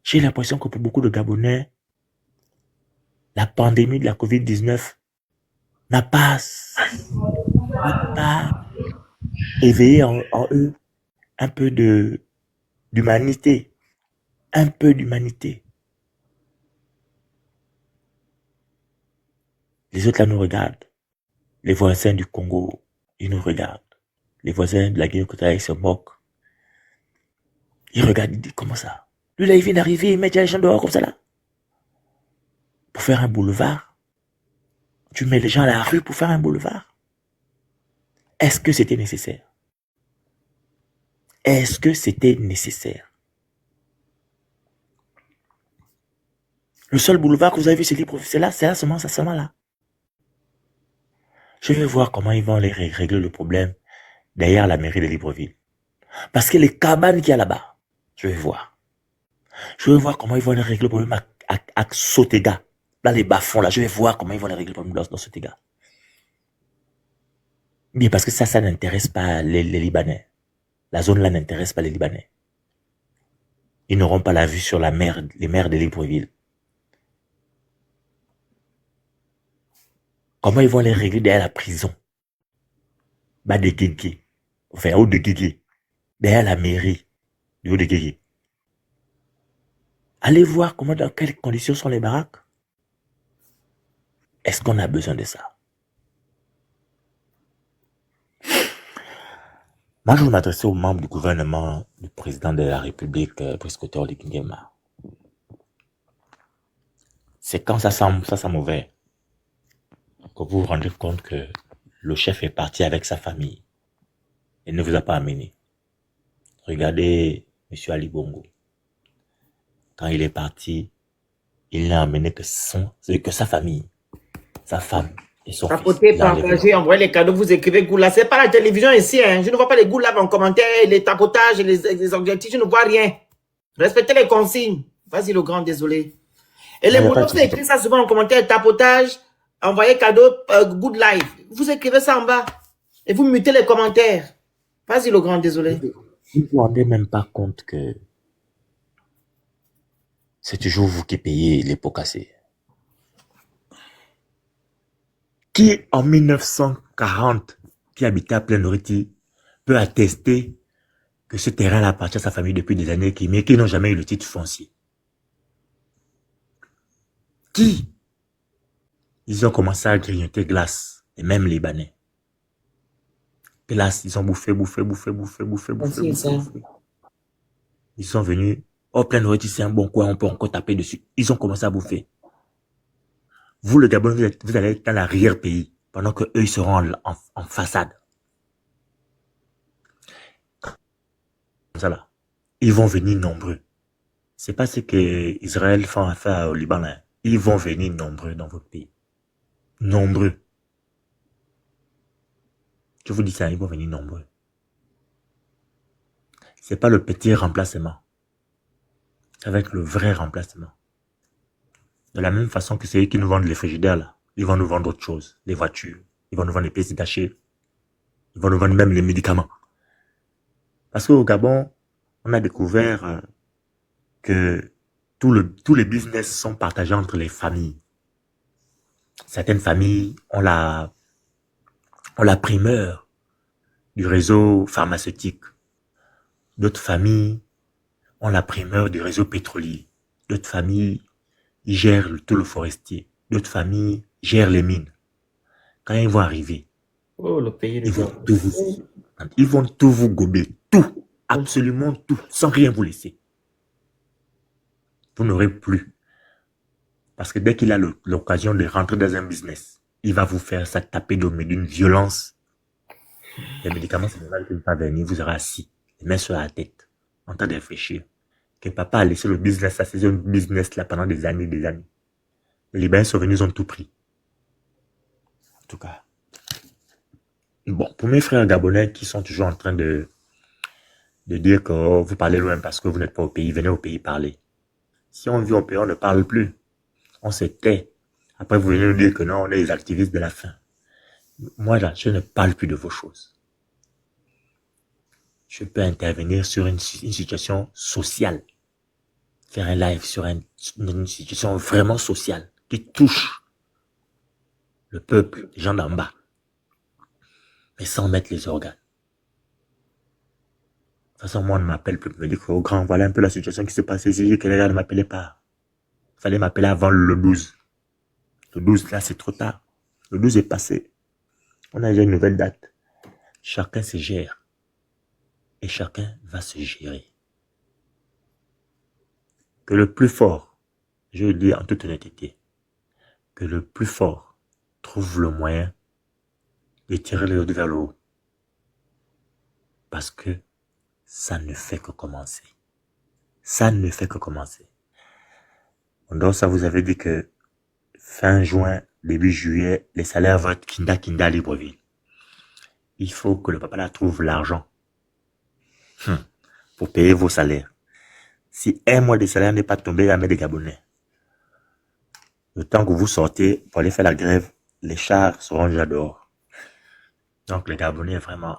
Speaker 5: J'ai l'impression que pour beaucoup de Gabonais, la pandémie de la COVID-19 n'a pas éveillé en eux un peu d'humanité. Un peu d'humanité. Les autres là nous regardent. Les voisins du Congo, ils nous regardent. Les voisins de la Guinée-Équatoriale se moquent. Ils regardent, ils disent, comment ça? Lui là, il vient d'arriver, il met déjà les gens dehors comme ça là. Pour faire un boulevard. Tu mets les gens à la rue pour faire un boulevard. Est-ce que c'était nécessaire? Est-ce que c'était nécessaire? Le seul boulevard que vous avez vu, c'est là seulement là. Je vais voir comment ils vont aller régler le problème derrière la mairie de Libreville. Parce que les cabanes qu'il y a là-bas, je vais voir. Je vais voir comment ils vont aller régler le problème à Sotega. Dans les bas-fonds, là, je vais voir comment ils vont aller régler le problème dans Sotega. Bien, parce que ça n'intéresse pas les Libanais. La zone là n'intéresse pas les Libanais. Ils n'auront pas la vue sur les mers de Libreville. Comment ils vont les régler derrière la prison? Bas de Guégué. Enfin, haut de Guégué. Derrière la mairie du haut de Guégué. Allez voir dans quelles conditions sont les baraques. Est-ce qu'on a besoin de ça? Moi, je vais m'adresser aux membres du gouvernement du président de la République, Brice Oligui Nguema. C'est quand ça sent mauvais que vous vous rendez compte que le chef est parti avec sa famille et ne vous a pas amené. Regardez M. Ali Bongo. Quand il est parti, il n'a amené que sa famille, sa femme et son fils.
Speaker 2: Tapotez, partagez, envoyez les cadeaux, vous écrivez Goula. C'est pas la télévision ici, hein. Je ne vois pas les Goula en commentaire, les tapotages, les objectifs, je ne vois rien. Respectez les consignes. Vas-y, le grand, désolé. Et les mots, vous écrivez ça souvent en commentaire, tapotage, envoyez cadeau, good life. Vous écrivez ça en bas. Et vous mutez les commentaires. Vas-y, le grand, désolé.
Speaker 5: Vous ne vous rendez même pas compte que c'est toujours vous qui payez les pots cassés. Qui, en 1940, qui habitait à Plein-Noriti, peut attester que ce terrain-là appartient à sa famille depuis des années, mais qui n'ont jamais eu le titre foncier? Qui? Ils ont commencé à grignoter glace, et même les Libanais. Glace, ils ont bouffé. Ils sont venus, oh, Plein-Noriti, c'est un bon coin, on peut encore taper dessus. Ils ont commencé à bouffer. Vous, le Gabon, vous allez être dans l'arrière-pays, pendant que eux, ils seront en façade. Comme ça là. Ils vont venir nombreux. C'est pas ce que Israël fait affaire au Liban là. Ils vont venir nombreux dans votre pays. Nombreux. Je vous dis ça, ils vont venir nombreux. C'est pas le petit remplacement. Ça va être le vrai remplacement. De la même façon que c'est eux qui nous vendent les frigidaires là. Ils vont nous vendre autre chose. Les voitures. Ils vont nous vendre les pièces détachées. Ils vont nous vendre même les médicaments. Parce qu'au Gabon, on a découvert que tous les business sont partagés entre les familles. Certaines familles ont la primeur du réseau pharmaceutique. D'autres familles ont la primeur du réseau pétrolier. D'autres familles gèrent tout le forestier. D'autres familles gèrent les mines. Quand ils vont arriver,
Speaker 2: Oh, le pays
Speaker 5: ils vont tout vous gober. Tout. Absolument tout. Sans rien vous laisser. Vous n'aurez plus. Parce que dès qu'il a l'occasion de rentrer dans un business, il va vous faire ça taper d'une violence. Les médicaments, c'est normal qu'il ne va pas venir. Vous aurez assis, les mains sur la tête, en train de réfléchir. Que papa a laissé le business, ça faisait un business là pendant des années, des années. Les Libanais sont venus, ils ont tout pris. En tout cas, Bon, pour mes frères gabonais qui sont toujours en train de dire que oh, vous parlez loin parce que vous n'êtes pas au pays, venez au pays parler. Si on vit au pays, on ne parle plus. On se tait. Après, vous venez nous dire que non, on est les activistes de la faim. Moi, là, je ne parle plus de vos choses. Je peux intervenir sur une situation sociale. Faire un live sur une situation vraiment sociale qui touche le peuple, les gens d'en bas. Mais sans mettre les organes. De toute façon, moi, on ne m'appelle plus. Je me dis que, oh grand, voilà un peu la situation qui se passait ici, que les gars ne m'appelaient pas. Il fallait m'appeler avant le 12. Le 12, là, c'est trop tard. Le 12 est passé. On a déjà une nouvelle date. Chacun se gère. Et chacun va se gérer. Que le plus fort, je le dis en toute honnêteté, que le plus fort trouve le moyen de tirer les autres vers le haut. Parce que ça ne fait que commencer. Ça ne fait que commencer. Donc ça vous avez dit que fin juin, début juillet, les salaires vont être kinda à Libreville. Il faut que le papa là trouve l'argent pour payer vos salaires. Si un mois de salaire n'est pas tombé à la main des Gabonais, le temps que vous sortez pour aller faire la grève, les chars seront déjà dehors. Donc les Gabonais, vraiment,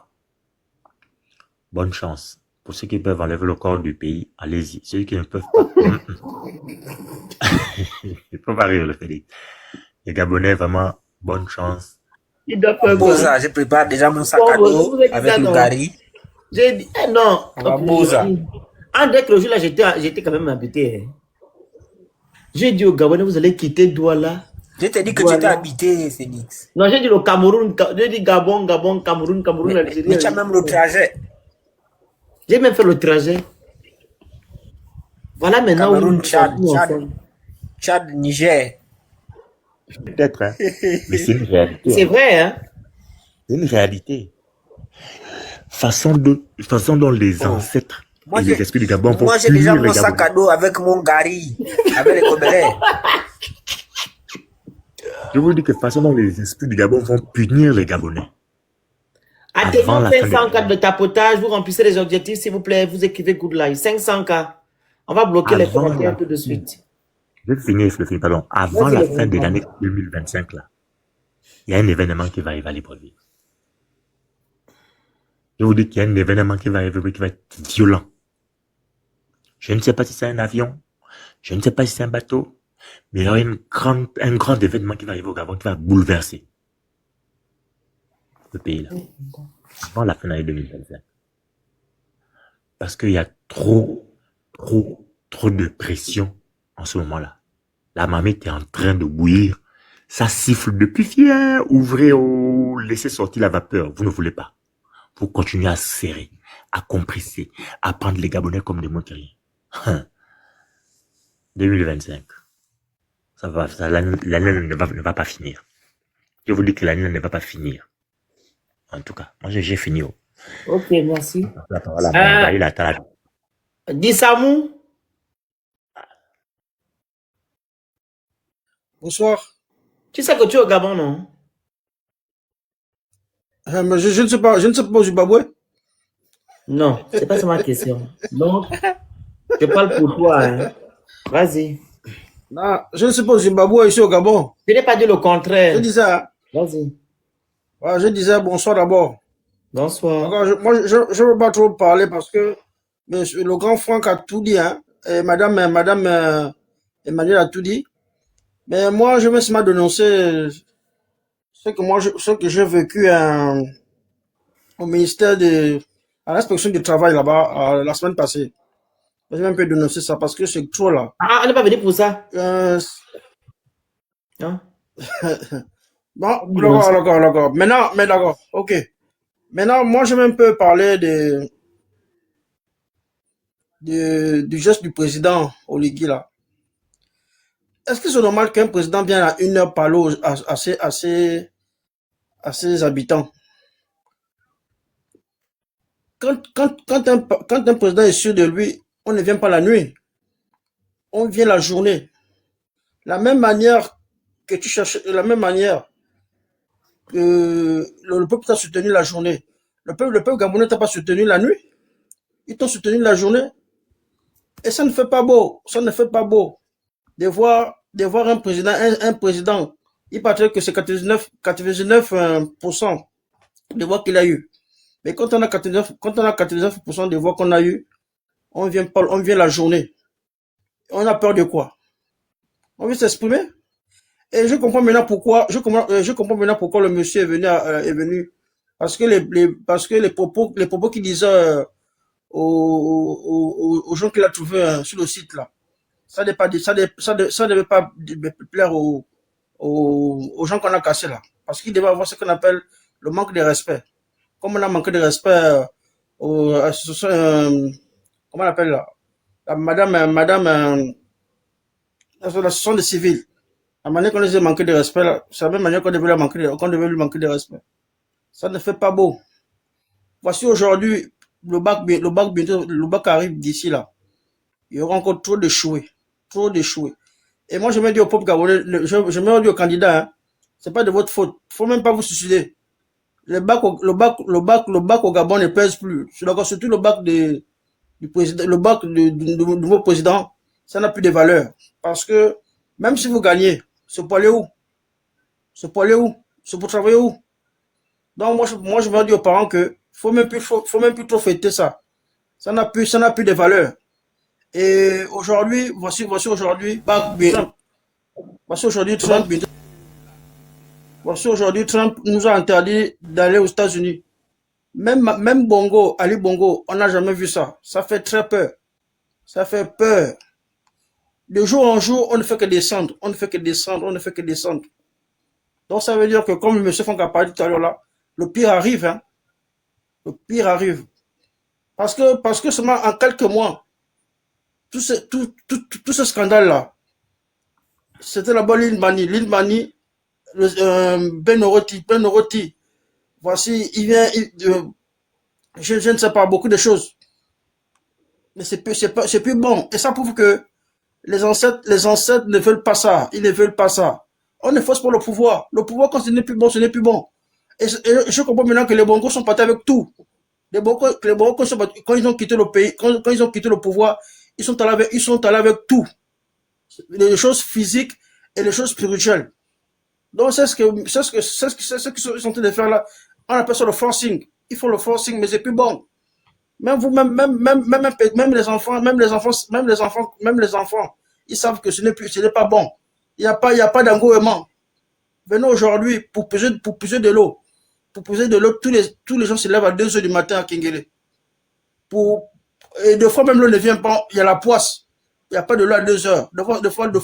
Speaker 5: bonne chance. Pour ceux qui peuvent enlever le corps du pays, allez-y. Ceux qui ne peuvent pas, il ne faut pas rire le Félix. Les Gabonais, vraiment, bonne chance.
Speaker 2: Il doit faire
Speaker 6: Boza, je prépare déjà mon sac à dos avec le gari.
Speaker 2: J'ai dit, non.
Speaker 6: On va Boza.
Speaker 2: Dès que le jour là, j'étais quand même habité. J'ai dit au Gabonais, vous allez quitter Douala.
Speaker 6: Je t'ai dit que tu étais habité, Félix.
Speaker 2: Non, j'ai dit le Cameroun, j'ai dit Gabon, Cameroun, Algérie.
Speaker 6: Mais tu as même le trajet.
Speaker 2: J'ai même fait le trajet. Voilà maintenant.
Speaker 6: Cameroun, Tchad, Niger.
Speaker 5: Peut-être, hein. Mais c'est une réalité.
Speaker 2: C'est vrai, hein.
Speaker 5: C'est une réalité. Façon dont les ancêtres et les esprits du Gabon vont
Speaker 6: moi, j'ai déjà mon sac à dos avec mon gari, avec les gobelets.
Speaker 5: Je vous dis que façon dont les esprits du Gabon vont punir les Gabonais.
Speaker 2: Atteignons 500 cas de tapotage, vous remplissez les objectifs, s'il vous plaît, vous écrivez good life. 500 cas. On va bloquer les commentaires tout de suite.
Speaker 5: Je vais finir, pardon. Avant la fin de l'année 2025, là, il y a un événement qui va arriver à Libreville. Je vous dis qu'il y a un événement qui va arriver, qui va être violent. Je ne sais pas si c'est un avion, je ne sais pas si c'est un bateau, mais il y aura un grand événement qui va arriver au Gabon, qui va bouleverser le pays, là, avant la fin de l'année 2025. Parce qu'il y a trop de pression en ce moment-là. La marmite est en train de bouillir. Ça siffle depuis fier. Ouvrez ou laissez sortir la vapeur. Vous ne voulez pas. Vous continuez à serrer, à compresser, à prendre les Gabonais comme des montagnes. 2025. L'année ne va pas finir. Je vous dis que l'année ne va pas finir. En tout cas, moi j'ai fini.
Speaker 2: Ok, merci.
Speaker 5: La parole à
Speaker 2: Dissamou.
Speaker 7: Bonsoir.
Speaker 2: Tu sais que tu es au Gabon, non?
Speaker 7: Mais je ne sais pas au Zimbabwe.
Speaker 2: Non, c'est pas ça ma question. Donc, je parle pour toi. Hein. Vas-y.
Speaker 7: Non, je ne sais pas au Zimbabwe, ici au Gabon.
Speaker 2: Je n'ai pas dit le contraire.
Speaker 7: Je disais.
Speaker 2: Vas-y.
Speaker 7: Ouais, je disais bonsoir d'abord.
Speaker 2: Bonsoir.
Speaker 7: Moi, je ne veux pas trop parler parce que le grand Franck a tout dit. Hein, et Madame Emmanuel a tout dit. Mais moi, je veux seulement dénoncer ce que j'ai vécu au ministère à l'inspection du travail là-bas la semaine passée. J'ai un peu dénoncé ça parce que c'est trop là.
Speaker 2: Ah, on n'est pas venu pour ça.
Speaker 7: Non. Bon, d'accord. Maintenant, mais d'accord, ok. Maintenant, moi, je vais un peu parler du geste du président Oligui là. Est-ce que c'est normal qu'un président vienne à 1 heure parler à ses habitants? Quand un président est sûr de lui, on ne vient pas la nuit. On vient la journée. La même manière que tu cherches, la même manière le peuple t'a soutenu la journée. Le peuple gabonais t'a pas soutenu la nuit. Ils t'ont soutenu la journée. Et ça ne fait pas beau. Ça ne fait pas beau de voir un président. Il paraît que c'est 99% des voix qu'il a eu. Mais quand on a 99% des voix qu'on a eu, on vient la journée. On a peur de quoi? On veut s'exprimer. Et je comprends maintenant pourquoi le monsieur est venu. Parce que les propos qu'il disait aux gens qu'il a trouvés sur le site là, ça ne devait pas plaire aux gens qu'on a cassés là. Parce qu'il devait avoir ce qu'on appelle le manque de respect. Comme on a manqué de respect comment on appelle là, l'association des civils. La manière qu'on les a manqué de respect là, c'est la même manière qu'on devait lui manquer de respect. Ça ne fait pas beau. Voici aujourd'hui, le bac arrive d'ici là. Il y aura encore trop d'échoués. Et moi, je me dis au peuple gabonais, je me dis aux candidats, hein, c'est pas de votre faute. Faut même pas vous suicider. Le bac au Gabon ne pèse plus. Je suis d'accord, surtout le bac du président, le bac du nouveau président, ça n'a plus de valeur. Parce que, même si vous gagnez, c'est pour aller où? C'est pour travailler où? Donc, moi, je me dis aux parents que, faut même plus trop fêter ça. Ça n'a plus de valeur. Et aujourd'hui, voici aujourd'hui, Trump nous a interdit d'aller aux États-Unis. Même Bongo, Ali Bongo, on n'a jamais vu ça. Ça fait très peur. Ça fait peur. De jour en jour, on ne fait que descendre. Donc ça veut dire que, comme le monsieur Fonk a parlé tout à l'heure là, le pire arrive, hein. Le pire arrive. Parce que seulement en quelques mois, tout ce scandale-là, c'était là-bas l'île Mani, Ben Oroti. Voici, je ne sais pas, beaucoup de choses. Mais c'est plus bon. Et ça prouve que les ancêtres ne veulent pas ça. Ils ne veulent pas ça. On ne force pas le pouvoir. Le pouvoir, quand ce n'est plus bon, ce n'est plus bon. Et je comprends maintenant que les Bongos sont partis avec tout. Les Bongos, quand ils ont quitté le pays, quand ils ont quitté le pouvoir, ils sont allés avec tout. Les choses physiques et les choses spirituelles. Donc, c'est ce qu'ils sont en train de faire là. On appelle ça le forcing. Ils font le forcing, mais c'est plus bon. Même les enfants, ils savent que ce n'est pas bon. Il n'y a pas d'engouement. Venez aujourd'hui pour puiser de l'eau. Tous les gens se lèvent à 2 heures du matin à Kingele. Et deux fois même l'eau ne vient pas, il y a la poisse. Il n'y a pas de l'eau à 2 heures. Deux fois l'eau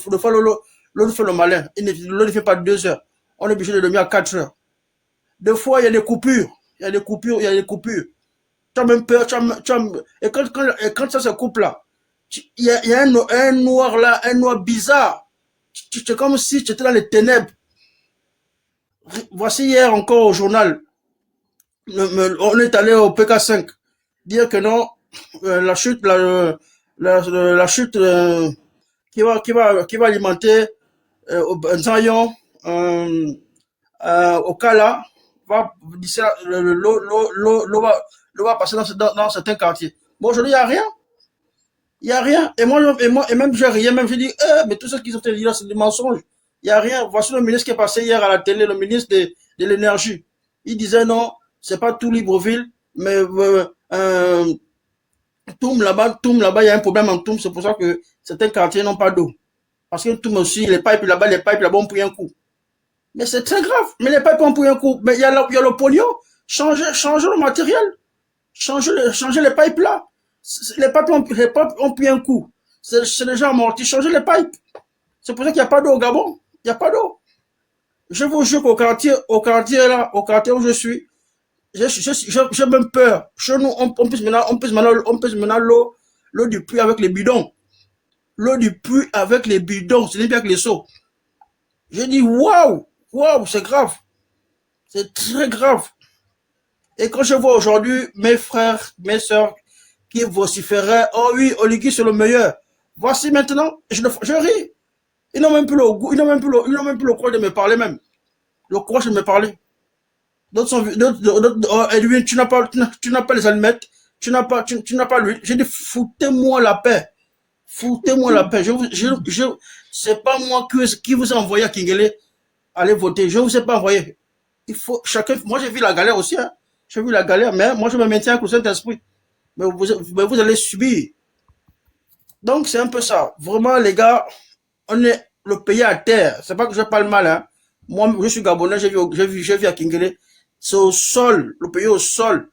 Speaker 7: fait le malin. L'eau ne vient pas à 2 heures. On est obligé de dormir à 4 heures. Deux fois, il y a des coupures. Tu as même peur. Et quand ça se coupe là, il y a un noir là, un noir bizarre. C'est comme si tu étais dans les ténèbres. Voici hier encore au journal, on est allé au PK5 dire que non, la chute qui va alimenter Zion au Kala d'ici là, l'eau va passer dans certains quartiers. Bon, aujourd'hui, il y a rien. Et même j'ai rien, même j'ai dit, mais tout ce qu'ils ont dit là, c'est des mensonges. Il n'y a rien. Voici le ministre qui est passé hier à la télé, le ministre de l'énergie. Il disait non, c'est pas tout Libreville, mais Toum là-bas, il y a un problème en Toum, c'est pour ça que certains quartiers n'ont pas d'eau. Parce que Toum aussi, les pipes là-bas ont pris un coup. Mais c'est très grave. Mais les pipes ont pris un coup. Mais il y a le pognon. Changez le matériel. Changez les pipes là. Les pipes ont pris un coup. C'est déjà amorti. Changez les pipes. C'est pour ça qu'il n'y a pas d'eau au Gabon. Il n'y a pas d'eau. Je vous jure qu'au quartier où je suis, j'ai même peur. Chez nous, on pèse maintenant l'eau du puits avec les bidons. L'eau du puits avec les bidons, ce n'est pas avec les seaux. J'ai dit, waouh, c'est grave. C'est très grave. Et quand je vois aujourd'hui mes frères, mes sœurs qui vociféraient, oh oui, Oligui c'est le meilleur. Voici maintenant, je ris. Ils n'ont même plus le goût, ils n'ont même plus le courage de me parler même. Le courage de me parler. D'autres sont, Edwin, tu n'as pas les allumettes, tu n'as pas l'huile. J'ai dit, foutez-moi la paix. Foutez-moi la paix. C'est pas moi qui vous a envoyé à Kingele aller voter. Je ne vous ai pas envoyé. Il faut, chacun, moi j'ai vu la galère aussi, hein. J'ai vu la galère, mais moi je me maintiens avec le Saint-Esprit. Mais vous allez subir. Donc c'est un peu ça. Vraiment, les gars, on est le pays à terre. C'est pas que je parle mal, hein. Moi, je suis Gabonais, j'ai vu à Kingele. C'est au sol, le pays au sol.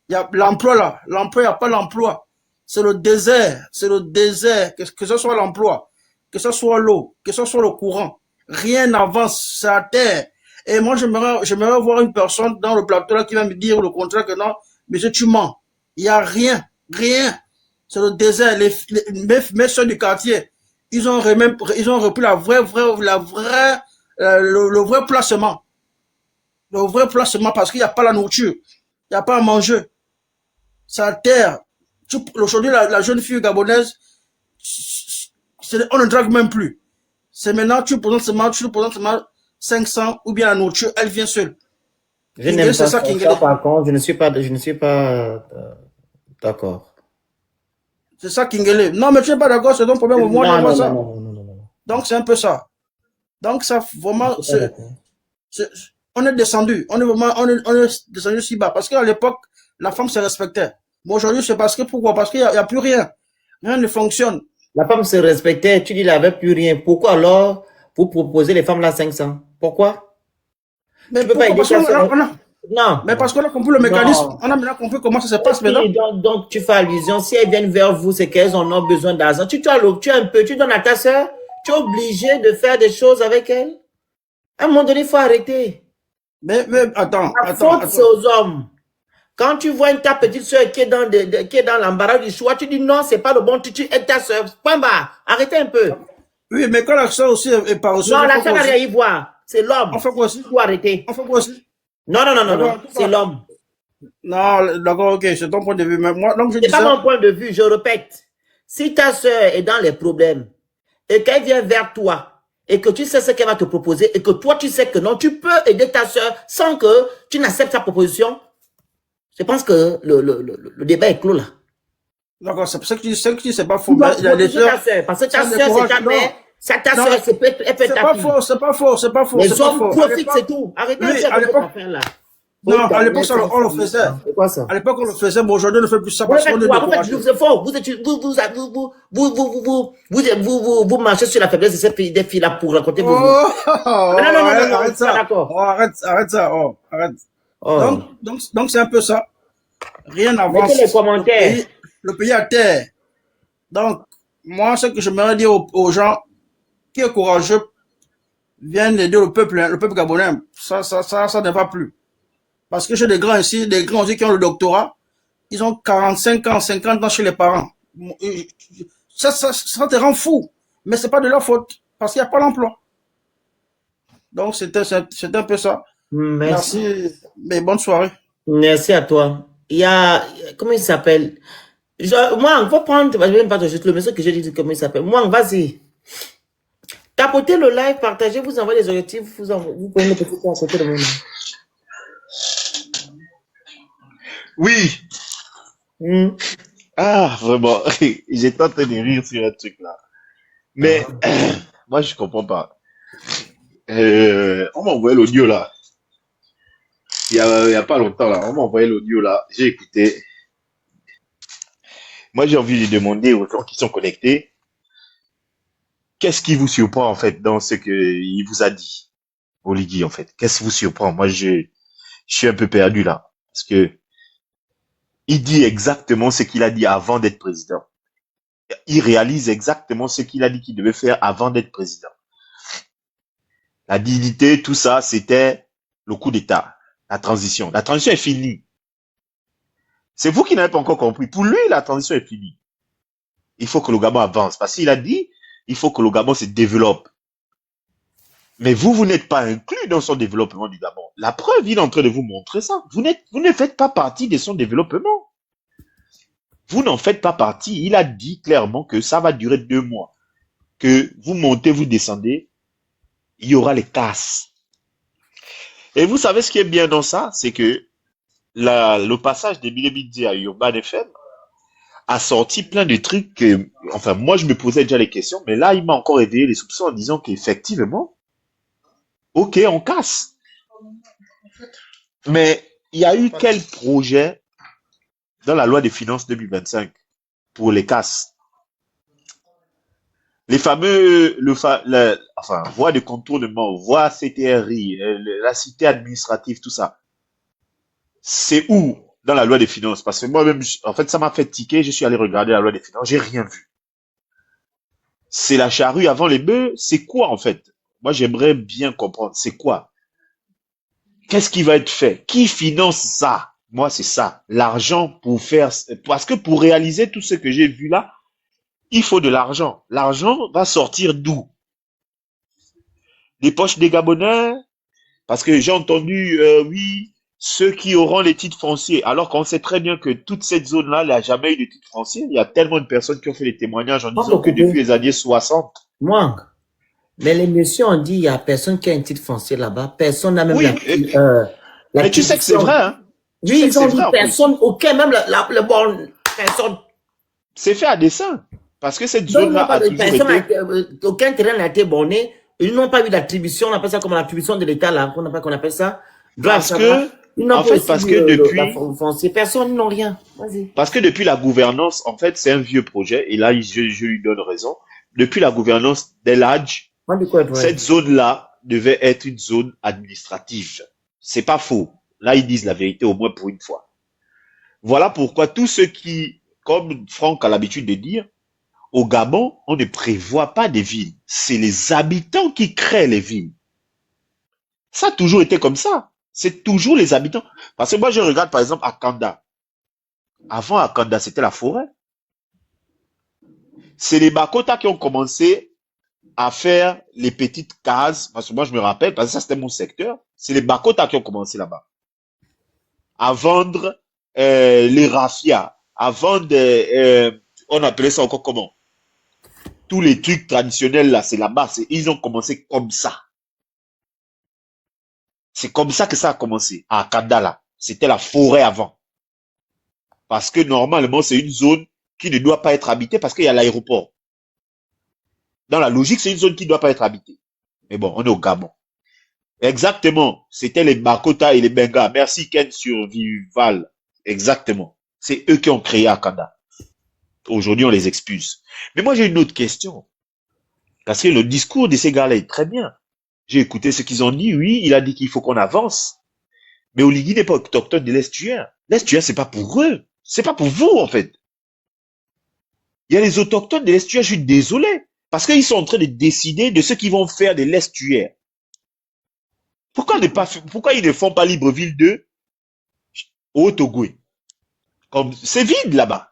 Speaker 7: Il y a l'emploi là. L'emploi, il n'y a pas l'emploi. C'est le désert. C'est le désert. Que ce soit l'emploi, que ce soit l'eau, que ce soit le courant. Rien n'avance. C'est à terre. Et moi, j'aimerais voir une personne dans le plateau là qui va me dire le contraire que non, monsieur, tu mens. Il n'y a rien. Rien. C'est le désert. Mes soeurs du quartier, ils ont repris le vrai placement. Le vrai placement parce qu'il n'y a pas la nourriture. Il n'y a pas à manger. C'est à terre. Aujourd'hui, la jeune fille gabonaise, on ne drague même plus. C'est maintenant, tu présentes seulement 500 ou bien la nourriture, elle vient seule.
Speaker 2: Je n'aime pas ça, par contre, je ne suis pas d'accord.
Speaker 7: C'est ça, Kingele. Non, mais tu n'es pas d'accord, c'est ton problème. Moi,
Speaker 2: non.
Speaker 7: Donc, c'est un peu ça. Donc, ça, vraiment, on est descendu. On est descendu si bas. Parce qu'à l'époque, la femme se respectait. Mais aujourd'hui, c'est pourquoi? Parce qu'il n'y a plus rien. Rien ne fonctionne.
Speaker 2: La femme se respectait, tu dis, il n'y avait plus rien. Pourquoi alors vous proposez les femmes là 500? Pourquoi?
Speaker 7: Mais
Speaker 2: tu peux pas aider
Speaker 7: non. Mais parce qu'on a compris le mécanisme, on a maintenant compris comment ça se passe maintenant.
Speaker 2: Donc, tu fais allusion, si elles viennent vers vous, c'est qu'elles en ont besoin d'argent. Tu donnes à ta soeur, tu es obligé de faire des choses avec elle. À un moment donné, il faut arrêter.
Speaker 7: Mais attends.
Speaker 2: C'est aux hommes. Quand tu vois ta petite soeur qui est dans l'embarras du choix, tu dis non, c'est pas le bon, tu aides ta soeur. Point barre. Arrêtez un peu.
Speaker 7: Oui, mais quand la soeur aussi est par
Speaker 2: non, la soeur n'a rien à y voir. C'est l'homme.
Speaker 7: On fait quoi aussi?
Speaker 2: Il faut arrêter.
Speaker 7: On fait quoi aussi?
Speaker 2: Non. C'est l'homme.
Speaker 7: Non, d'accord, ok, c'est ton point de vue. Mais moi, donc je dis
Speaker 2: pas mon point de vue, je répète. Si ta soeur est dans les problèmes et qu'elle vient vers toi et que tu sais ce qu'elle va te proposer et que toi tu sais que non, tu peux aider ta soeur sans que tu n'acceptes sa proposition. Je pense que le débat est clos là.
Speaker 7: D'accord, c'est pour ça que tu dis c'est pas faux.
Speaker 2: Il y a des soeurs, parce que ta soeur, c'est ta mère. Ta soeur, elle peut être ta fille.
Speaker 7: C'est pas faux.
Speaker 2: Les hommes profitent, c'est tout. Arrêtez de faire cette affaire-là.
Speaker 7: Non, à l'époque, on le faisait.
Speaker 2: C'est quoi ça?
Speaker 7: À l'époque, on le faisait, mais aujourd'hui, on ne fait plus ça parce qu'on est découragé.
Speaker 2: C'est faux. Vous marchez sur la faiblesse des filles-là pour raconter vos vies. Non,
Speaker 7: arrête ça.
Speaker 2: D'accord.
Speaker 7: Arrête ça. Arrête. Donc, c'est un peu ça. Rien n'avance.
Speaker 2: Mettez les commentaires.
Speaker 7: Le pays à terre. Donc, moi, ce que j'aimerais dire aux gens qui est courageux viennent aider le peuple gabonais. Ça ne va plus. Parce que j'ai des grands ici, aussi qui ont le doctorat. Ils ont 45 ans, 50 ans chez les parents. Ça te rend fou. Mais c'est pas de leur faute. Parce qu'il n'y a pas d'emploi. Donc, c'est un peu ça. Merci. Mais bonne soirée.
Speaker 2: Merci à toi. Il y a, comment il s'appelle? Moi, on va prendre, je vais même pas juste le message que j'ai dit, comment il s'appelle. Moi, vas-y. Tapotez le live, partagez, vous envoyez les objectifs, vous prenez le petit à côté de moi.
Speaker 5: Oui. Ah, vraiment. J'étais en train de rire sur un truc là. Mais, moi, je comprends pas. On m'a envoyé l'audio là. Il y a pas longtemps là. On m'a envoyé l'audio là. J'ai écouté. Moi, j'ai envie de demander aux gens qui sont connectés, qu'est-ce qui vous surprend en fait dans ce qu'il vous a dit, Oligui en fait? Qu'est-ce qui vous surprend? Moi, je suis un peu perdu là. Parce que il dit exactement ce qu'il a dit avant d'être président. Il réalise exactement ce qu'il a dit qu'il devait faire avant d'être président. La dignité, tout ça, c'était le coup d'État, la transition. La transition est finie. C'est vous qui n'avez pas encore compris. Pour lui, la transition est finie. Il faut que le Gabon avance. Parce qu'il a dit, il faut que le Gabon se développe. Mais vous n'êtes pas inclus dans son développement du Gabon. La preuve, il est en train de vous montrer ça. Vous ne faites pas partie de son développement. Vous n'en faites pas partie. Il a dit clairement que ça va durer 2 mois. Que vous montez, vous descendez, il y aura les casses. Et vous savez ce qui est bien dans ça, c'est que le passage de Bilebidze à Urban FM a sorti plein de trucs que, enfin, moi, je me posais déjà les questions, mais là, il m'a encore éveillé les soupçons en disant qu'effectivement, ok, on casse. Mais il y a eu quel projet dans la loi des finances 2025 pour les casses? Les fameux, enfin, voies de contournement, voies CTRI, la cité administrative, tout ça. C'est où dans la loi des finances? Parce que moi-même, en fait, ça m'a fait tiquer, je suis allé regarder la loi des finances, j'ai rien vu. C'est la charrue avant les bœufs, c'est quoi en fait? Moi, j'aimerais bien comprendre, c'est quoi? Qu'est-ce qui va être fait? Qui finance ça? Moi, c'est ça. L'argent pour faire, parce que pour réaliser tout ce que j'ai vu là, il faut de l'argent. L'argent va sortir d'où? Des poches des Gabonais? Parce que j'ai entendu, oui, ceux qui auront les titres fonciers, alors qu'on sait très bien que toute cette zone-là, il n'y a jamais eu de titres fonciers. Il y a tellement de personnes qui ont fait des témoignages en disant que depuis les années 60.
Speaker 2: Moi, mais les messieurs ont dit il n'y a personne qui a un titre foncier là-bas. Personne n'a même
Speaker 5: Oui, mais tu sais que c'est vrai, hein?
Speaker 2: Oui, ils ont dit personne, aucun, même le bon, personne.
Speaker 5: C'est fait à dessein. Parce que cette zone-là a toujours été...
Speaker 2: Aucun terrain n'a été borné. Ils n'ont pas eu d'attribution, on appelle ça comme l'attribution de l'État, là, qu'on appelle ça.
Speaker 5: Parce que, en fait, parce que depuis...
Speaker 2: Personne, ils n'ont rien.
Speaker 5: Parce que depuis la gouvernance, en fait, c'est un vieux projet, et là, je lui donne raison. Depuis la gouvernance d'El Hadj, cette zone-là devait être une zone administrative. C'est pas faux. Là, ils disent la vérité, au moins pour une fois. Voilà pourquoi tous ceux qui, comme Franck a l'habitude de dire, au Gabon, on ne prévoit pas des villes. C'est les habitants qui créent les villes. Ça a toujours été comme ça. C'est toujours les habitants. Parce que moi, je regarde par exemple à Kanda. Avant, à Kanda, c'était la forêt. C'est les Bakota qui ont commencé à faire les petites cases. Parce que moi, je me rappelle, parce que ça, c'était mon secteur. C'est les Bakota qui ont commencé là-bas. À vendre les rafias. À vendre, on appelait ça encore comment? Tous les trucs traditionnels là, c'est là-bas. Ils ont commencé comme ça. C'est comme ça que ça a commencé. À Kanda là. C'était la forêt avant. Parce que normalement, c'est une zone qui ne doit pas être habitée parce qu'il y a l'aéroport. Dans la logique, c'est une zone qui ne doit pas être habitée. Mais bon, on est au Gabon. Exactement. C'était les Bakota et les Benga. Merci Ken Survival. Exactement. C'est eux qui ont créé Akanda. Aujourd'hui, on les expulse. Mais moi, j'ai une autre question. Parce que le discours de ces gars-là est très bien. J'ai écouté ce qu'ils ont dit. Oui, il a dit qu'il faut qu'on avance. Mais Oligui n'est pas autochtone de l'estuaire. L'estuaire, c'est pas pour eux. C'est pas pour vous, en fait. Il y a les autochtones de l'estuaire, je suis désolé. Parce qu'ils sont en train de décider de ce qu'ils vont faire de l'estuaire. Pourquoi ils ne font pas Libreville 2 au Haut-Ogoué? Comme c'est vide là-bas.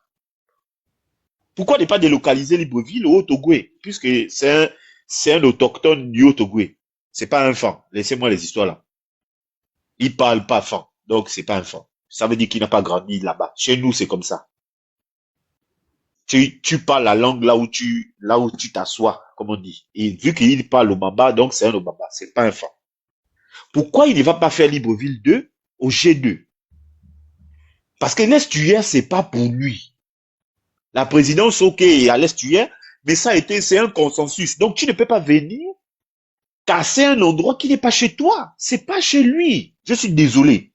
Speaker 5: Pourquoi ne pas délocaliser Libreville au Haut-Ogoué? Puisque c'est un autochtone du Haut-Ogoué. C'est pas un fan. Laissez-moi les histoires là. Il parle pas fan. Donc c'est pas un fan. Ça veut dire qu'il n'a pas grandi là-bas. Chez nous, c'est comme ça. Tu parles la langue là où tu t'assois, comme on dit. Et vu qu'il parle au Bamba, donc c'est un Obamba. C'est pas un fan. Pourquoi il ne va pas faire Libreville 2 au G2? Parce que l'estuaire, c'est pas pour lui. La présidence, ok, à l'estuaire, mais c'est un consensus. Donc, tu ne peux pas venir casser un endroit qui n'est pas chez toi. C'est pas chez lui. Je suis désolé.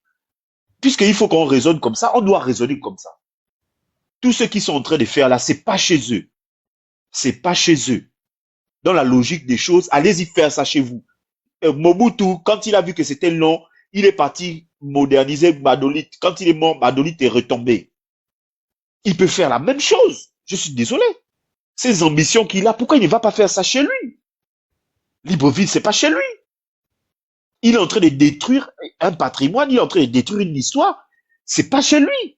Speaker 5: Puisqu'il faut qu'on raisonne comme ça, on doit raisonner comme ça. Tous ceux qui sont en train de faire là, c'est pas chez eux. C'est pas chez eux. Dans la logique des choses, allez-y faire ça chez vous. Mobutu, quand il a vu que c'était long, il est parti moderniser Badolit. Quand il est mort, Badolit est retombé. Il peut faire la même chose. Je suis désolé. Ces ambitions qu'il a, pourquoi il ne va pas faire ça chez lui? Libreville, c'est pas chez lui. Il est en train de détruire un patrimoine, il est en train de détruire une histoire. C'est pas chez lui.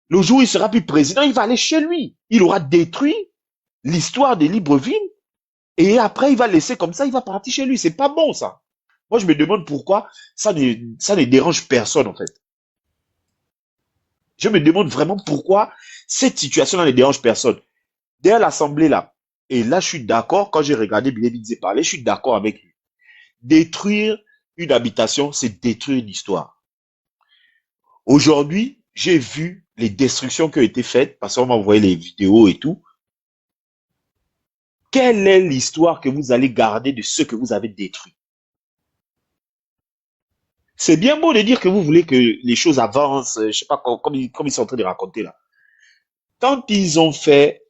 Speaker 5: Le jour où il sera plus président, il va aller chez lui. Il aura détruit l'histoire de Libreville. Et après, il va laisser comme ça, il va partir chez lui. C'est pas bon, ça. Moi, je me demande pourquoi ça ne dérange personne, en fait. Je me demande vraiment pourquoi cette situation-là ne dérange personne. Derrière l'Assemblée, là, et là, je suis d'accord, quand j'ai regardé Bilebidze parler, je suis d'accord avec lui. Détruire
Speaker 8: une habitation, c'est détruire une histoire. Aujourd'hui, j'ai vu les destructions qui ont été faites, parce qu'on m'a envoyé les vidéos et tout. Quelle est l'histoire que vous allez garder de ce que vous avez détruit? C'est bien beau de dire que vous voulez que les choses avancent, je sais pas, comme ils sont en train de raconter là. Quand ils ont fait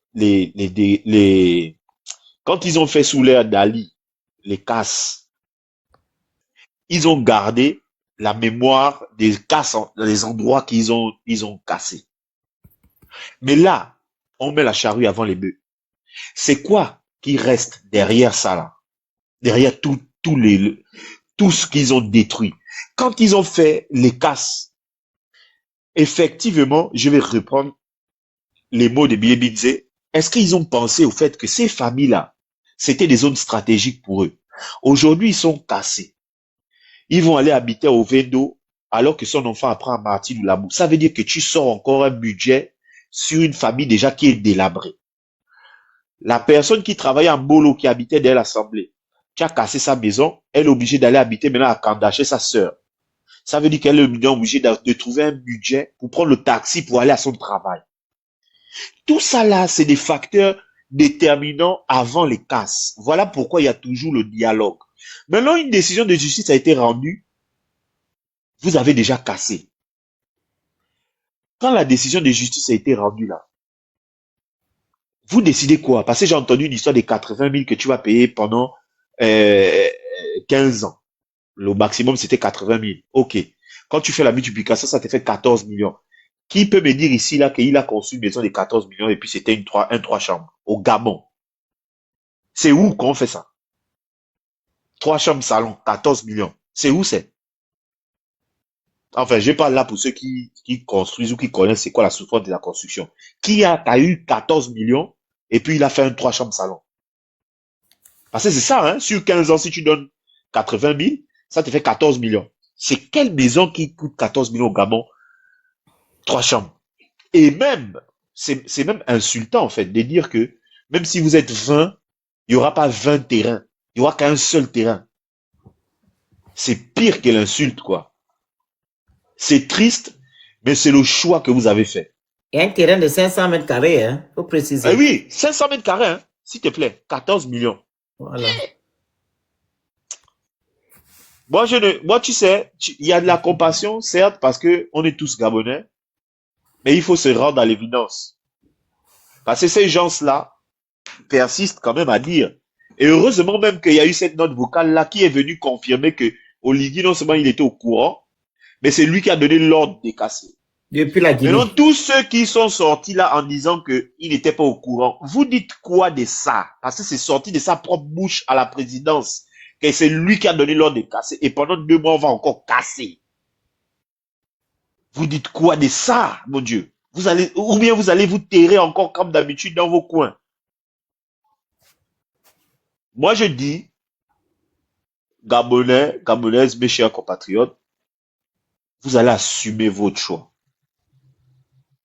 Speaker 8: quand ils ont fait sous l'ère d'Ali, les casses, ils ont gardé la mémoire des casses, des endroits ils ont cassés. Mais là, on met la charrue avant les bœufs. C'est quoi qui reste derrière ça là? Derrière tout ce qu'ils ont détruit. Quand ils ont fait les casses, effectivement, je vais reprendre les mots de Bilebidze. Est-ce qu'ils ont pensé au fait que ces familles-là, c'était des zones stratégiques pour eux? Aujourd'hui, ils sont cassés. Ils vont aller habiter au Vendo alors que son enfant apprend à Martin ou l'amour. Ça veut dire que tu sors encore un budget sur une famille déjà qui est délabrée. La personne qui travaillait en Bolo, qui habitait derrière l'Assemblée, qui a cassé sa maison, elle est obligée d'aller habiter maintenant à Kandaché, sa sœur. Ça veut dire qu'elle est obligée de trouver un budget pour prendre le taxi pour aller à son travail. Tout ça là, c'est des facteurs déterminants avant les casses. Voilà pourquoi il y a toujours le dialogue. Maintenant, une décision de justice a été rendue. Vous avez déjà cassé. Quand la décision de justice a été rendue là, vous décidez quoi? Parce que j'ai entendu une histoire de 80 000 que tu vas payer pendant 15 ans. Le maximum, c'était 80 000. OK. Quand tu fais la multiplication, ça te fait 14 millions. Qui peut me dire ici là qu'il a conçu une maison de 14 millions et puis c'était un 3 chambres au Gabon? C'est où qu'on fait ça? 3 chambres salon, 14 millions. C'est où c'est? Enfin, je parle là pour ceux qui construisent ou qui connaissent c'est quoi la souffrance de la construction. Qui a eu 14 millions et puis il a fait un 3 chambres salon? Parce que c'est ça, hein. Sur 15 ans, si tu donnes 80 000, ça te fait 14 millions. C'est quelle maison qui coûte 14 millions au Gabon? 3 chambres. Et même, c'est même insultant, en fait, de dire que même si vous êtes 20, il n'y aura pas 20 terrains. Il n'y aura qu'un seul terrain. C'est pire que l'insulte, quoi. C'est triste, mais c'est le choix que vous avez fait.
Speaker 2: Il y a un terrain de 500 mètres carrés, hein, faut préciser.
Speaker 8: Eh oui, 500 mètres carrés, hein, s'il te plaît, 14 millions.
Speaker 2: Voilà.
Speaker 8: Moi, tu sais, il y a de la compassion, certes, parce que on est tous Gabonais, mais il faut se rendre à l'évidence. Parce que ces gens-là persistent quand même à dire. Et heureusement même qu'il y a eu cette note vocale-là qui est venue confirmer que Oligui, non seulement il était au courant, mais c'est lui qui a donné l'ordre de casser.
Speaker 2: Depuis la Guinée.
Speaker 8: Maintenant, tous ceux qui sont sortis là en disant qu'il n'était pas au courant, vous dites quoi de ça? Parce que c'est sorti de sa propre bouche à la présidence, que c'est lui qui a donné l'ordre de casser. Et pendant 2 mois, on va encore casser. Vous dites quoi de ça, mon Dieu? Ou bien vous allez vous terrer encore comme d'habitude dans vos coins. Moi, je dis, Gabonais, Gabonaises, mes chers compatriotes, vous allez assumer votre choix.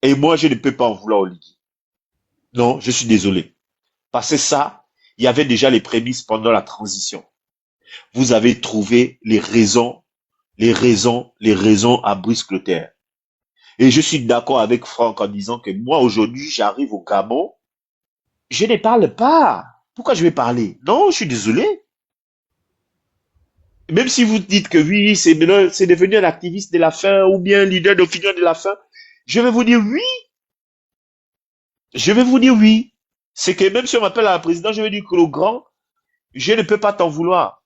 Speaker 8: Et moi, je ne peux pas en vouloir au Ligi. Non, je suis désolé. Parce que ça, il y avait déjà les prémices pendant la transition. Vous avez trouvé les raisons à Brice-Clotaire. Et je suis d'accord avec Franck en disant que moi, aujourd'hui, j'arrive au Gabon, je ne parle pas. Pourquoi je vais parler? Non, je suis désolé. Même si vous dites que oui, c'est devenu un activiste de la faim ou bien un leader d'opinion de la faim, je vais vous dire oui. Je vais vous dire oui. C'est que même si on m'appelle à la présidence, je vais dire que le grand, je ne peux pas t'en vouloir.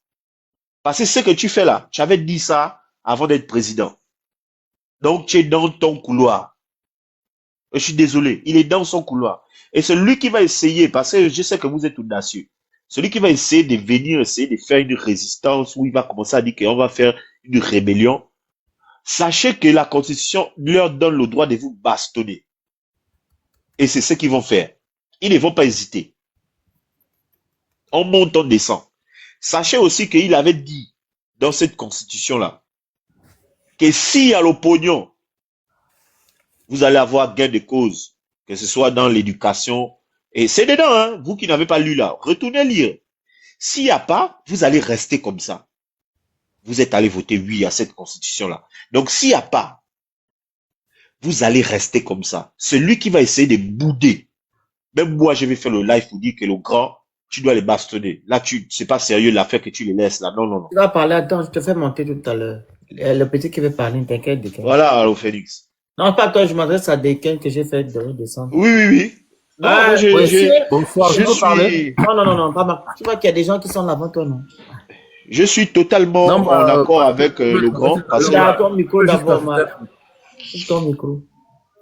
Speaker 8: Parce que ce que tu fais là, tu avais dit ça avant d'être président. Donc tu es dans ton couloir. Je suis désolé, il est dans son couloir. Et c'est lui qui va essayer, parce que je sais que vous êtes audacieux, celui qui va essayer de venir, essayer de faire une résistance, où il va commencer à dire qu'on va faire une rébellion, sachez que la Constitution leur donne le droit de vous bastonner. Et c'est ce qu'ils vont faire. Ils ne vont pas hésiter. On monte, on descend. Sachez aussi qu'il avait dit dans cette Constitution-là que s'il y a le pognon, vous allez avoir gain de cause, que ce soit dans l'éducation. Et c'est dedans, hein, vous qui n'avez pas lu là, retournez lire. S'il n'y a pas, vous allez rester comme ça. vous êtes allé voter oui à cette constitution-là. Donc, s'il n'y a pas, vous allez rester comme ça. Celui qui va essayer de bouder, même moi, je vais faire le live pour dire que le grand, tu dois les bastonner. Là, c'est pas sérieux l'affaire que tu les laisses là. Non, non, non.
Speaker 2: Tu vas parler, attends, je te fais monter tout à l'heure. Le petit qui veut parler, t'inquiète, Dekin.
Speaker 8: Voilà, allo Félix.
Speaker 2: Non, pas toi, je m'adresse à Dekin que j'ai fait de redescendre.
Speaker 8: Oui, oui, oui. Non, moi,
Speaker 7: Bonsoir,
Speaker 8: je
Speaker 7: je peux parler.
Speaker 8: suis,
Speaker 2: Non, pas mal. Tu vois qu'il y a des gens qui sont là avant toi, non?
Speaker 8: je suis totalement
Speaker 7: Non,
Speaker 8: en accord avec le grand. Parce
Speaker 2: Il y a
Speaker 8: que,
Speaker 2: ton micro d'abord, Marc. Ton micro.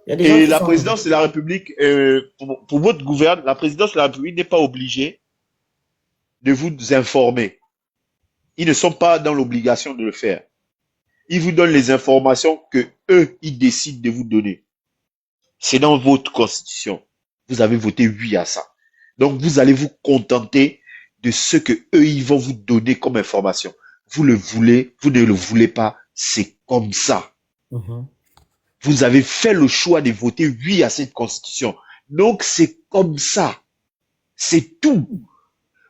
Speaker 2: Il y a des gens
Speaker 8: et
Speaker 2: qui
Speaker 8: la
Speaker 2: sont-
Speaker 8: présidence de la République, pour votre gouvernement, la présidence de la République n'est pas obligée de vous informer. Ils ne sont pas dans l'obligation de le faire. Ils vous donnent les informations que eux, ils décident de vous donner. C'est dans votre constitution. Vous avez voté oui à ça. Donc, vous allez vous contenter de ce que eux, ils vont vous donner comme information. Vous le voulez, vous ne le voulez pas, c'est comme ça.
Speaker 2: Mhm.
Speaker 8: Vous avez fait le choix de voter oui à cette constitution. Donc, c'est comme ça. C'est tout.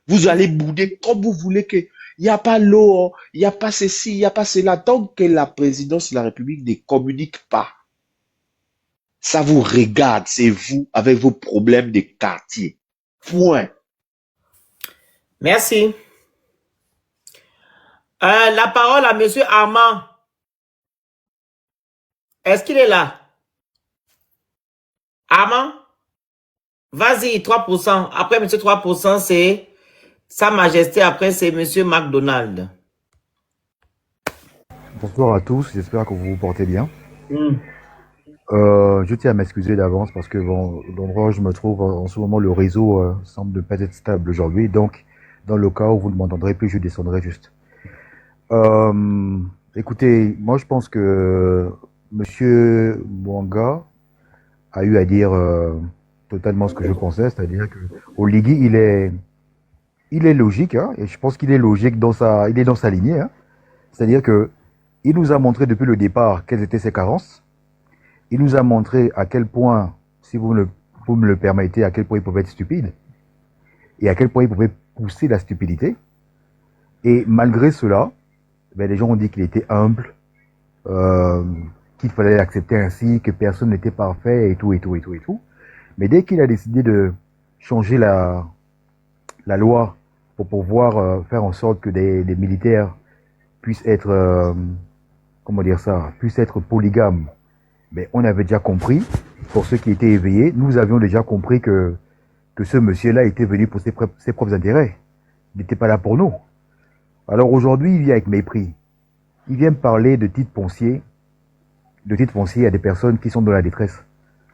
Speaker 8: Vous allez bouder comme vous voulez que il n'y a pas l'eau, il n'y a pas ceci, il n'y a pas cela. Tant que la présidence de la République ne communique pas, ça vous regarde, c'est vous avec vos problèmes de quartier. Point.
Speaker 2: Merci. La parole à Monsieur Armand. Est-ce qu'il est là? Armand? Vas-y, 3%. Après, Monsieur 3%, c'est Sa Majesté. Après, c'est Monsieur McDonald.
Speaker 9: Bonsoir à tous, j'espère que vous vous portez bien.
Speaker 2: Hmm.
Speaker 9: Je tiens à m'excuser d'avance parce que bon, l'endroit où je me trouve en ce moment, le réseau semble ne pas être stable aujourd'hui. Donc, dans le cas où vous ne m'entendrez plus, je descendrai juste. Écoutez, moi je pense que Monsieur Mwanga a eu à dire totalement ce que je pensais, c'est-à-dire que Oligui, il est logique, hein, et je pense qu'il est logique il est dans sa lignée, hein. C'est-à-dire que il nous a montré depuis le départ quelles étaient ses carences. Il nous a montré à quel point, si vous me le permettez, à quel point il pouvait être stupide et à quel point il pouvait pousser la stupidité. Et malgré cela, ben, les gens ont dit qu'il était humble, qu'il fallait l'accepter ainsi, que personne n'était parfait et tout, et tout, et tout, et tout. Mais dès qu'il a décidé de changer la loi pour pouvoir faire en sorte que des militaires puissent être, comment dire ça, puissent être polygames, mais on avait déjà compris, pour ceux qui étaient éveillés, nous avions déjà compris que ce monsieur-là était venu pour ses propres intérêts. Il n'était pas là pour nous. Alors aujourd'hui, il vient avec mépris. Il vient me parler de titres fonciers à des personnes qui sont dans la détresse,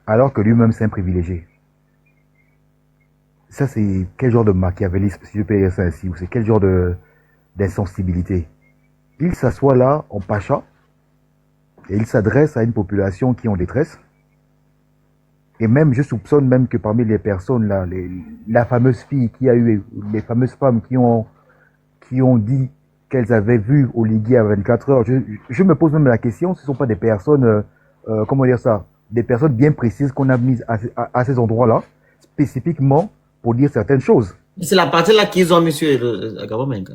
Speaker 9: alors que lui-même c'est un privilégié. Ça, c'est quel genre de machiavélisme, si je peux dire ça ainsi, ou c'est quel genre d'insensibilité. Il s'assoit là en pacha, et il s'adresse à une population qui est en détresse. Et même, je soupçonne même que parmi les personnes là, la fameuse fille qui a eu, les fameuses femmes qui ont dit qu'elles avaient vu Oligui à 24 heures, je me pose même la question, ce ne sont pas des personnes, comment dire ça, des personnes bien précises qu'on a mises à ces endroits-là, spécifiquement pour dire certaines choses.
Speaker 2: C'est la partie là qu'ils ont, Monsieur Gabon Mengat.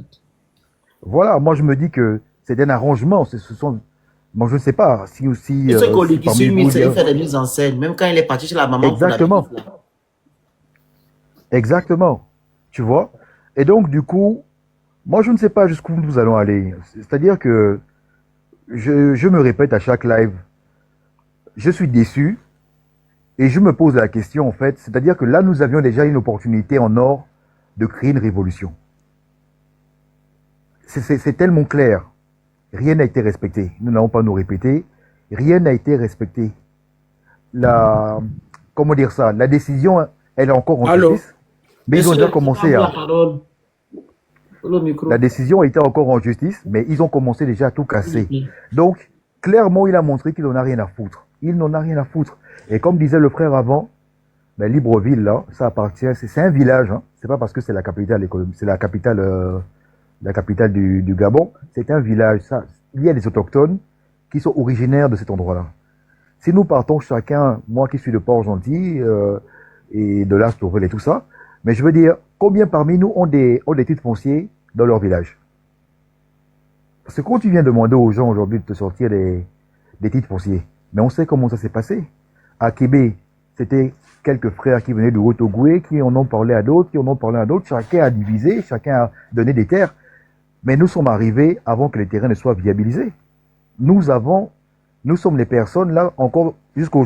Speaker 9: Voilà, moi je me dis que c'est un arrangement, ce sont... Moi, je ne sais pas si aussi...
Speaker 2: Ce qu'Oligui
Speaker 9: parmi
Speaker 2: sur
Speaker 9: vous,
Speaker 2: il fait des mises en scène, même quand il est parti chez la maman.
Speaker 9: Exactement. Exactement. Tu vois? Et donc, du coup, moi, je ne sais pas jusqu'où nous allons aller. C'est-à-dire que je me répète à chaque live, je suis déçu et je me pose la question, en fait. C'est-à-dire que là, nous avions déjà une opportunité en or de créer une révolution. C'est tellement clair. Rien n'a été respecté. Nous n'allons pas nous répéter. Rien n'a été respecté. Comment dire ça? La décision, elle est encore en justice. Mais ils ont déjà commencé à... La décision était encore en justice, mais ils ont commencé déjà à tout casser. Donc, clairement, il a montré qu'il n'en a rien à foutre. Il n'en a rien à foutre. Et comme disait le frère avant, ben, Libreville, là, ça appartient... C'est un village. Hein. C'est pas parce que c'est la capitale, c'est la capitale du Gabon, c'est un village. Ça, il y a des autochtones qui sont originaires de cet endroit-là. Si nous partons chacun, moi qui suis de Port-Gentil et de l'Astorel et tout ça, mais je veux dire, combien parmi nous ont des titres fonciers dans leur village? Parce que quand tu viens demander aux gens aujourd'hui de te sortir des titres fonciers, mais on sait comment ça s'est passé. À Québec, c'était quelques frères qui venaient de Haut-Ogoué, qui en ont parlé à d'autres, qui en ont parlé à d'autres. Chacun a divisé, chacun a donné des terres. Mais nous sommes arrivés avant que les terrains ne soient viabilisés. Nous sommes les personnes là, encore jusqu'à aujourd'hui.